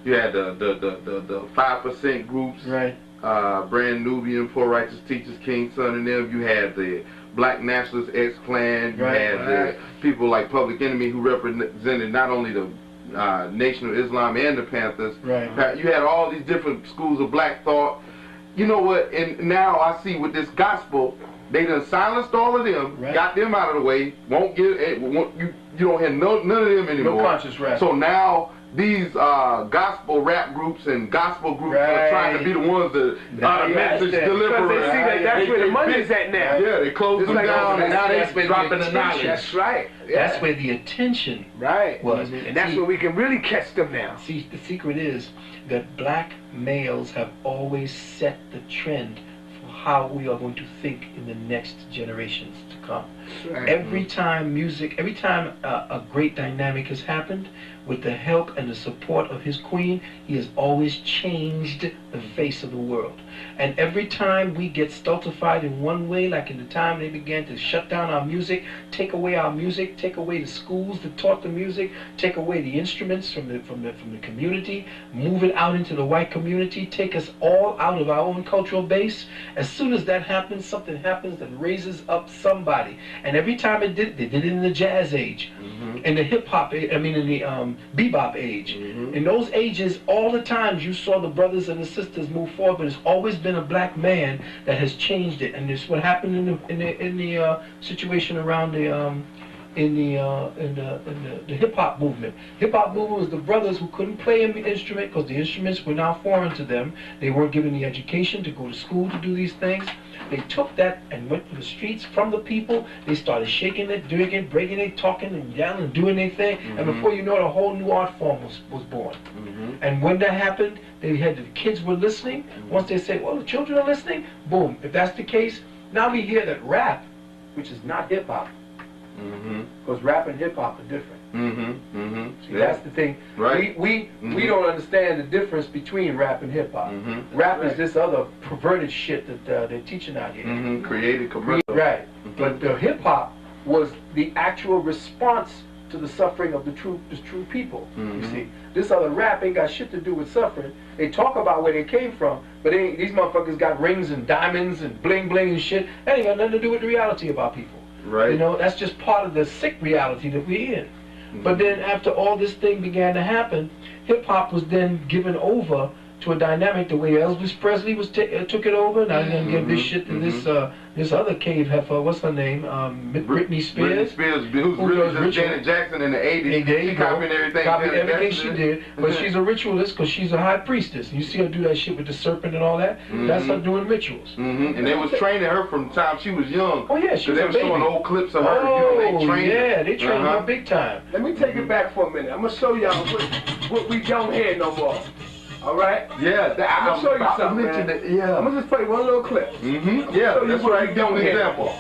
You had the 5% groups, Brand Nubian, Poor Righteous Teachers, King, Son, and them. You had the Black Nationalist X-Clan. You had the people like Public Enemy who represented not only the Nation of Islam and the Panthers. You had all these different schools of black thought. You know what? And now I see with this gospel, they done silenced all of them, got them out of the way. You don't have none of them anymore. No conscious rap. So now these gospel rap groups and gospel groups are trying to be the ones that are the message deliverers. Because they see that's where the money's at now. Yeah, they close them down and now they dropping the knowledge. That's right. That's where the attention was. And that's where we can really catch them now. See, the secret is that black males have always set the trend for how we are going to think in the next generations to come. Every time a great dynamic has happened, with the help and the support of his queen, he has always changed the face of the world. And every time we get stultified in one way, like in the time they began to shut down our music, take away our music, take away the schools that taught the music, take away the instruments from the community, move it out into the white community, take us all out of our own cultural base. As soon as that happens, something happens that raises up somebody. And every time they did it in the jazz age, in the hip hop, in the bebop age. In those ages, all the times you saw the brothers and the sisters move forward, but it's always been a black man that has changed it. And this is what happened in the situation around the hip hop movement. Hip hop movement was the brothers who couldn't play an instrument because the instruments were now foreign to them. They weren't given the education to go to school to do these things. They took that and went to the streets from the people. They started shaking it, doing it, breaking it, talking and yelling, doing their thing. And before you know it, a whole new art form was born. And when that happened, they had the kids were listening. Once they said, well, the children are listening, boom. If that's the case, now we hear that rap, which is not hip hop, because rap and hip hop are different. See, that's the thing. We don't understand the difference between rap and hip hop. Rap is this other perverted shit that they're teaching out here. Created commercial. Right. But the hip hop was the actual response to the suffering of the true people. You see, this other rap ain't got shit to do with suffering. They talk about where they came from, but these motherfuckers got rings and diamonds and bling bling and shit. That ain't got nothing to do with the reality about people. You know, that's just part of the sick reality that we're in. But then after all this thing began to happen, hip-hop was then given over to a dynamic the way Elvis Presley was took it over. Now they're going to give this shit to this other cave heifer, what's her name? Britney Spears. Britney Spears, who's really just Janet Jackson in the 80s. There you go. Copied everything she did. But she's a ritualist because she's a high priestess. You see her do that shit with the serpent and all that? That's her doing rituals. And they was training her from the time she was young. Oh yeah, she was a baby. They were showing old clips of her. They trained her. They trained her big time. Let me take it back for a minute. I'm going to show y'all what we don't hear no more. All right? Yeah. I'm going to show you something, man. I'm going to just play one little clip. Yeah, that's right. Give an example.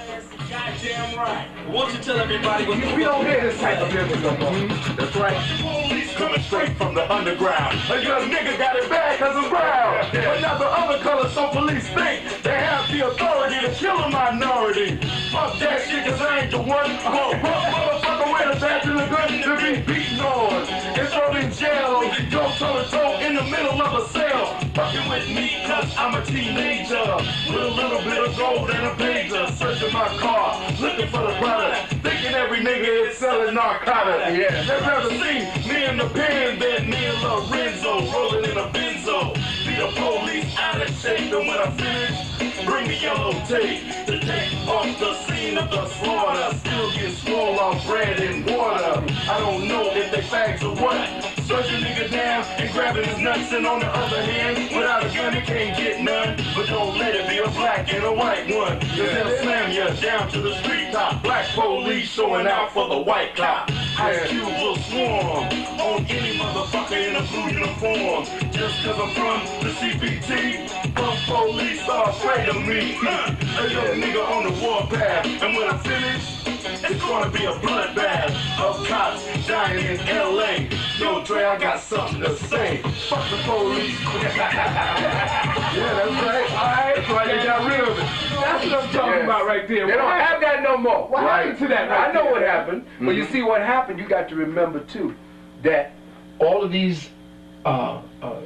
Goddamn right. Won't you tell everybody what we don't hear this type of music no more. That's right. Police coming straight from the underground. A young nigga got it bad cause I'm brown. But not the other color, so police think they have the authority to kill a minority. Fuck that shit cause I ain't the one. Motherfucker with a badge and a gun to be beaten on. It's thrown in jail. Go toe to toe in the middle of a cell. Fucking with me cause I'm a teenager. with a little bit of gold and a pager. Searching my car, looking for the product, thinking every nigga is selling narcotics. Yeah. They'd rather see me in the pen than me and Lorenzo rolling in a benzo. Be the police out of shape, and when I finish, bring the yellow tape to take off the scene of the slaughter. Still get swole off bread and water. I don't know if they fags or what. Search a nigga down and grabbing his nuts, and on the other hand, without a gun he can't get none. But don't let it be a black and a white one, 'cause they'll slam you down to the street top. Black police showing out for the white cop. Ice Cube will swarm on any motherfucker in a blue uniform. Just 'cause I'm from the CPT, some police are afraid of me. A young nigga on the warpath, and when I finish, it's gonna be a bloodbath of cops dying in LA. Yo, Dre, I got something to say. Fuck the police. Yeah, that's right. Alright. That's right, they got rid of it. That's what I'm talking about right there. They don't have that no more. What happened to that right I know there? what happened, but you see what happened, you got to remember too, that all of these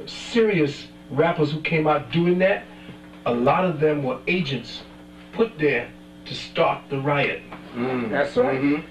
serious rappers who came out doing that, a lot of them were agents put there to start the riot. That's right.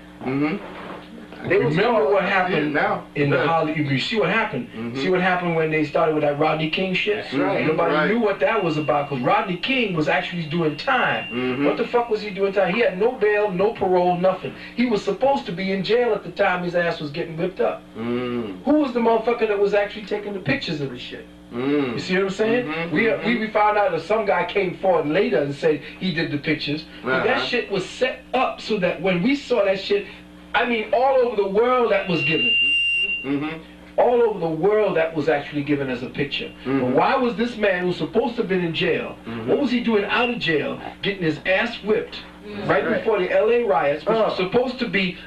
Remember what happened now. in the Hollywood. You see what happened. See what happened when they started with that Rodney King shit. That's right. Nobody knew what that was about, because Rodney King was actually doing time. What the fuck was he doing time? He had no bail, no parole, nothing. He was supposed to be in jail at the time his ass was getting whipped up. Who was the motherfucker that was actually taking the pictures of the shit? You see what I'm saying? We found out that some guy came forward later and said he did the pictures. But that shit was set up so that when we saw that shit, I mean, all over the world that was given. All over the world that was actually given as a picture. But why was this man who's supposed to have been in jail, what was he doing out of jail, getting his ass whipped right before the LA riots, which was supposed to be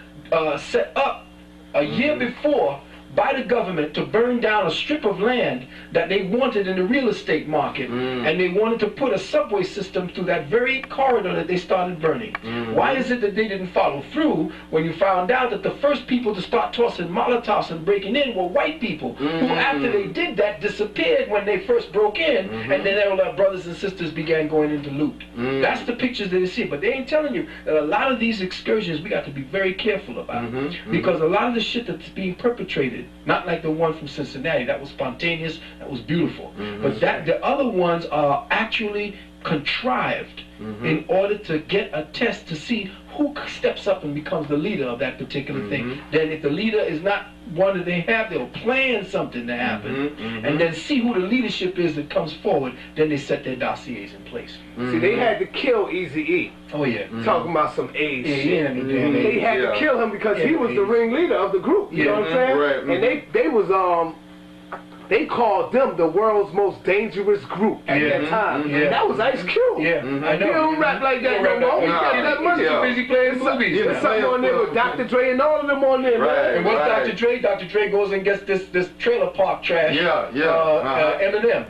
set up a year before by the government to burn down a strip of land that they wanted in the real estate market, and they wanted to put a subway system through that very corridor that they started burning. Why is it that they didn't follow through when you found out that the first people to start tossing Molotovs and breaking in were white people, who after they did that disappeared when they first broke in, and then all their brothers and sisters began going into loot. That's the pictures that they see, but they ain't telling you that a lot of these excursions we got to be very careful about, because a lot of the shit that's being perpetrated, not like the one from Cincinnati, that was spontaneous, that was beautiful. But the other ones are actually contrived in order to get a test to see who steps up and becomes the leader of that particular thing. Then if the leader is not one that they have, they'll plan something to happen, and then see who the leadership is that comes forward, then they set their dossiers in place. See, they had to kill Eazy-E. Oh yeah. Talking about some age shit. Yeah. They had to kill him because he was the ringleader of the group. You know what I'm saying? Right. And they was they called them the world's most dangerous group at that time. That was Ice Cube. I know. He don't rap like that no more. He got that money. Busy playing movies. Something on there with Dr. Dre and all of them on there, man. And what's Dr. Dre? Dr. Dre goes and gets this trailer park trash. Eminem.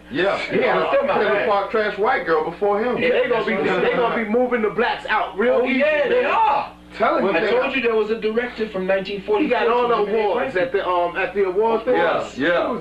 Trailer Park Trash white girl before him. They gonna be moving the blacks out real easy. Yeah, they are. Telling you, I told you there was a directive from 1944. He got all the awards at the award thing. He was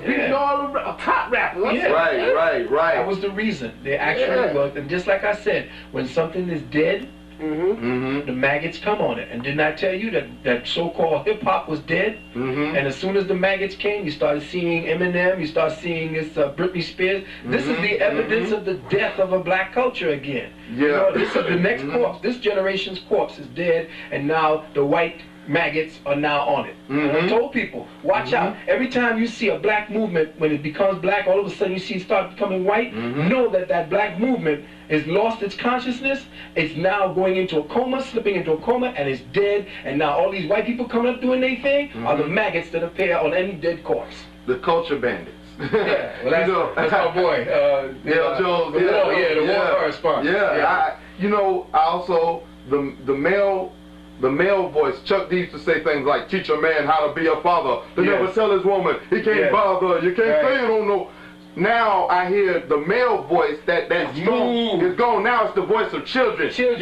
beating all the top rappers. Right. That was the reason. They actually worked. And just like I said, when something is dead, the maggots come on it. And didn't I tell you that so-called hip-hop was dead? And as soon as the maggots came, you started seeing Eminem, you start seeing this Britney Spears. This is the evidence of the death of a black culture again. You know, this is the next corpse. This generation's corpse is dead, and now the white maggots are now on it. And I told people, watch out. Every time you see a black movement, when it becomes black, all of a sudden you see it start becoming white, know that black movement has lost its consciousness. It's now going into a coma, slipping into a coma, and it's dead. And now all these white people coming up doing their thing are the maggots that appear on any dead corpse. The culture bandits. Well, that's our boy. The war correspondent. I also the male voice. Chuck D used to say things like, teach a man how to be a father. To never tell his woman he can't bother. You can't say it on no. now I hear the male voice that's gone. It's gone. Now it's the voice of children. It's just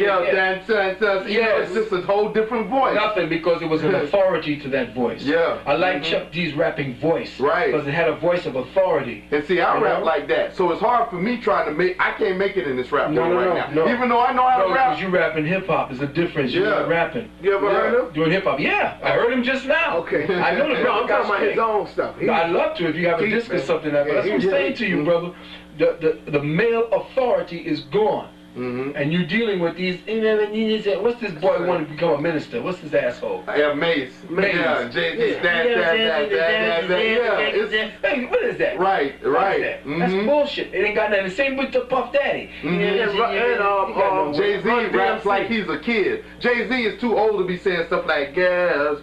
a whole different voice. Nothing, because it was an authority to that voice. Yeah. I like Chuck D's rapping voice. Right. Because it had a voice of authority. And see, I rap like that, so it's hard for me trying to make. I can't make it in this rap world right now. No. Even though I know how to rap. Because you rapping hip hop. There's a difference. You're not rapping. You ever heard him? Doing hip hop? Yeah, I heard him just now. Okay. I know the brother. I'm talking about his own stuff. I'd love to if you have a disc or something like that. But that's what I'm saying to you, brother. The male authority is gone. And you're dealing with these. What's this boy want to become a minister? What's this asshole? Yeah, Mace. Yeah, Jay-Z. Hey, what is that? Right. That's bullshit. It ain't got nothing. Same with the Puff Daddy. Jay-Z raps like he's a kid. Jay-Z is too old to be saying stuff like girls.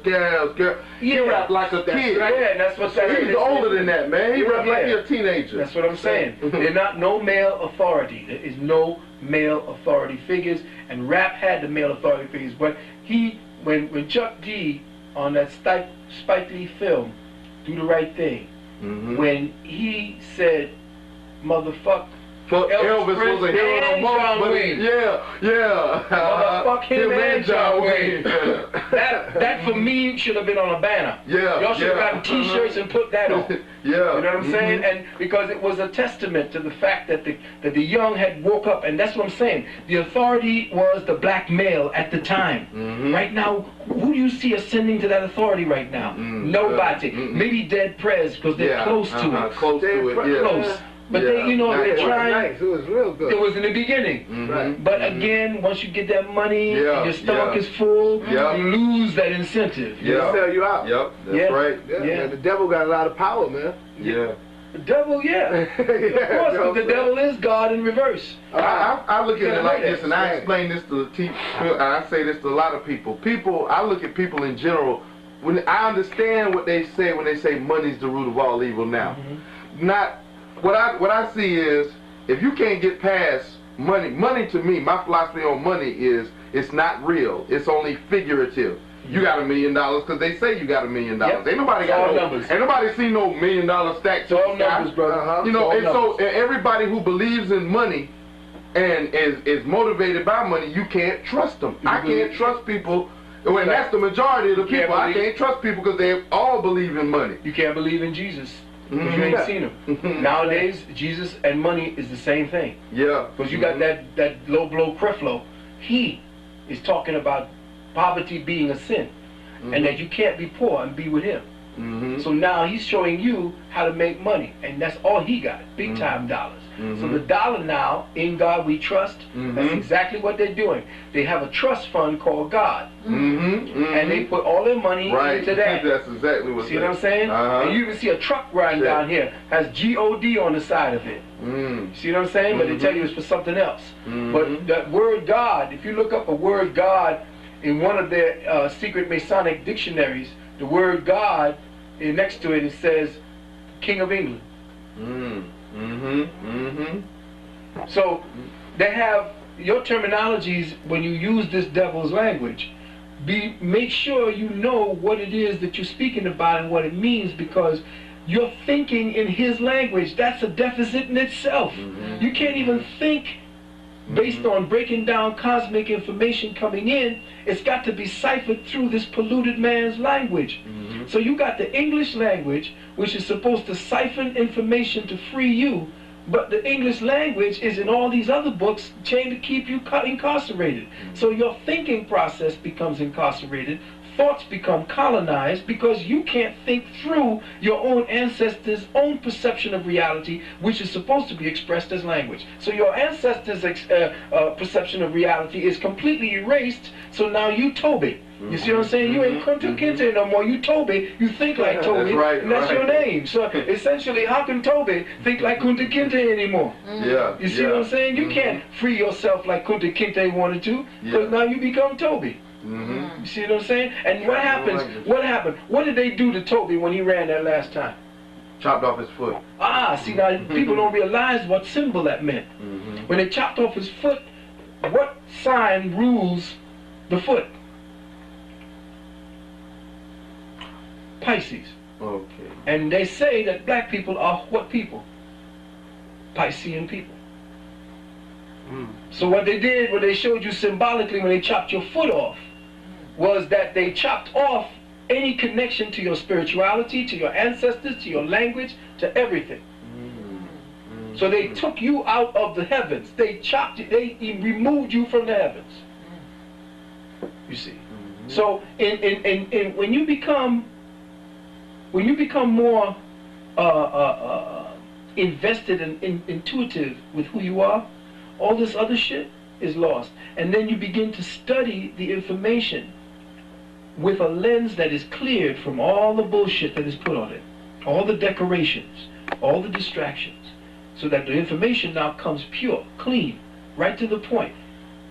He rap like a kid. Right. Yeah, that's what that is. He's older than that, man. He rap like he's a teenager. That's what I'm saying. There's not no male authority. There is no male authority figures, and rap had the male authority figures. But when Chuck D on that Spike Lee film, Do the Right Thing, when he said, "Motherfuck." Elvis was a hero of most, Motherfuck him and John Wayne. That for me should have been on a banner. Y'all should have gotten T-shirts and put that on. You know what I'm saying? And because it was a testament to the fact that the young had woke up, and that's what I'm saying. The authority was the black male at the time. Right now, who do you see ascending to that authority right now? Nobody. Maybe Dead Prez, because they're close to it. Close to it. Close. But they, they're trying. Nice. It was real good. It was in the beginning. But again, once you get that money, and your stomach is full, you lose that incentive. They'll sell you out. That's right. Man, the devil got a lot of power, man. The devil, of course, but the devil is God in reverse. I look at it like this, and I explain this to I say this to a lot of people. I look at people in general. When I understand what they say when they say money's the root of all evil now. What I see is, if you can't get past money to me, my philosophy on money is it's not real. It's only figurative. You got $1 million because they say you got $1 million. Ain't nobody got numbers. Ain't nobody seen no $1 million stack. All numbers, brother. So everybody who believes in money and is motivated by money, you can't trust them. I can't trust people. And that's the majority of the people. I can't trust people because they all believe in money. You can't believe in Jesus. Because you ain't seen him. Nowadays, Jesus and money is the same thing. Because you got that low blow Creflo. He is talking about poverty being a sin. And that you can't be poor and be with him. So now he's showing you how to make money. And that's all he got. Big time dollars. So the dollar now, in God we trust, that's exactly what they're doing. They have a trust fund called God. And they put all their money into that. That's exactly what. See what I'm saying? And you even see a truck riding down here, has G-O-D on the side of it. See what I'm saying? But they tell you it's for something else. But that word God, if you look up a word God in one of their secret Masonic dictionaries, the word God, next to it, it says King of England. So they have your terminologies when you use this devil's language. Make sure you know what it is that you're speaking about and what it means, because you're thinking in his language. That's a deficit in itself. You can't even think based on breaking down cosmic information coming in. It's got to be ciphered through this polluted man's language. So you got the English language, which is supposed to siphon information to free you, but the English language is in all these other books chained to keep you incarcerated. So your thinking process becomes incarcerated. Thoughts become colonized because you can't think through your own ancestors' own perception of reality, which is supposed to be expressed as language. So your ancestors' perception of reality is completely erased, so now you Toby. You see what I'm saying? You ain't Kunta Kinte no more. You Toby. You think like Toby. And that's your name. So essentially, how can Toby think like Kunta Kinte anymore? You see what I'm saying? You can't free yourself like Kunta Kinte wanted to, because now you become Toby. You see what I'm saying? And what happens? What happened? What did they do to Toby when he ran that last time? Chopped off his foot. See, now people don't realize what symbol that meant. When they chopped off his foot, what sign rules the foot? Pisces. Okay. And they say that black people are what people? by seeing people. So what they did, what they showed you symbolically when they chopped your foot off, was that they chopped off any connection to your spirituality, to your ancestors, to your language, to everything. So they took you out of the heavens. They chopped it. They removed you from the heavens. You see. So when you become more invested and intuitive with who you are, all this other shit is lost. And then you begin to study the information with a lens that is cleared from all the bullshit that is put on it, all the decorations, all the distractions, so that the information now comes pure, clean, right to the point.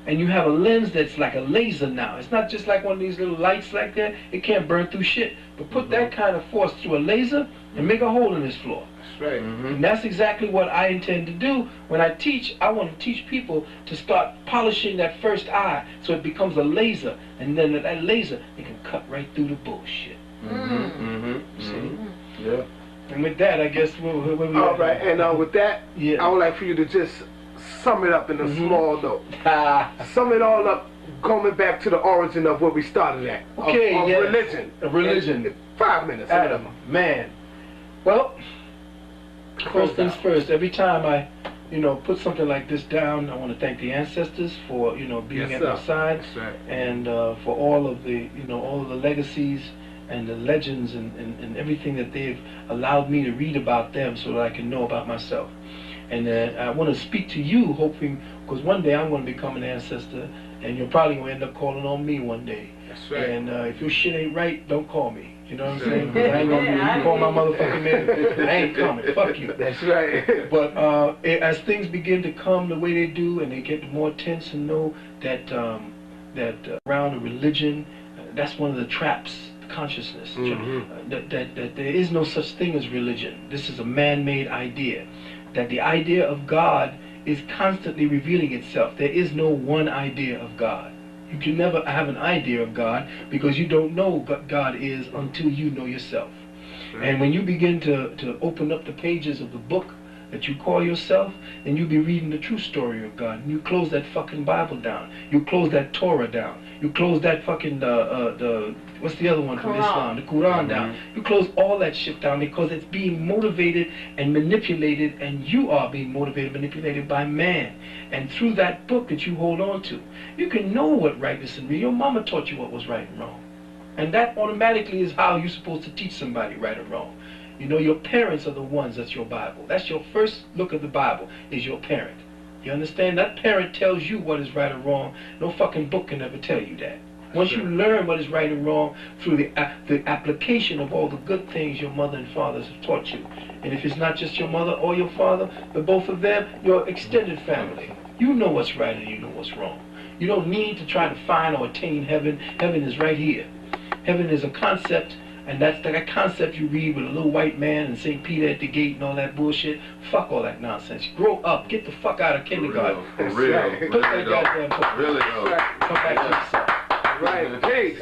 And you have a lens that's like a laser now. It's not just like one of these little lights like that. It can't burn through shit. But put that kind of force through a laser and make a hole in this floor. That's right. And that's exactly what I intend to do. When I teach, I want to teach people to start polishing that first eye so it becomes a laser. And then that laser, it can cut right through the bullshit. See? Yeah. And with that, I guess we'll all right. And with that, yeah. I would like for you to just sum it up in a small note. Sum it all up, going back to the origin of where we started at. Okay, of yes. religion. Religion. In 5 minutes. Adam, man. Well, first things first. Every time I, put something like this down, I want to thank the ancestors for, being at my side, and for all of the, all of the legacies and the legends and everything that they've allowed me to read about them, so that I can know about myself. And I want to speak to you, hoping, because one day I'm going to become an ancestor, and you're probably going to end up calling on me one day. That's right. And if your shit ain't right, don't call me. You know what I'm saying? 'Cause I ain't going to call my motherfucking man. I ain't coming. Fuck you. That's right. But as things begin to come the way they do, and they get more tense, and know that around the religion, that's one of the traps. Consciousness, that there is no such thing as religion. This is a man-made idea. That the idea of God is constantly revealing itself. There is no one idea of God. You can never have an idea of God because you don't know what God is until you know yourself. And when you begin to open up the pages of the book that you call yourself, then you'll be reading the true story of God. And you close that fucking Bible down. You close that Torah down. You close that fucking what's the other one from Islam? The Quran down. You close all that shit down because it's being motivated and manipulated, and you are being motivated and manipulated by man. And through that book that you hold on to, you can know what rightness and wrong. Your mama taught you what was right and wrong. And that automatically is how you're supposed to teach somebody right or wrong. Your parents are the ones that's your Bible. That's your first look at the Bible, is your parent. You understand? That parent tells you what is right or wrong. No fucking book can ever tell you that. Once you learn what is right and wrong through the application of all the good things your mother and fathers have taught you. And if it's not just your mother or your father, but both of them, your extended family. You know what's right and you know what's wrong. You don't need to try to find or attain heaven. Heaven is right here. Heaven is a concept. And that's like a concept you read with a little white man and St. Peter at the gate and all that bullshit. Fuck all that nonsense. Grow up. Get the fuck out of kindergarten. For real. Put that goddamn book. Really though. Come back to yourself. Right. Peace.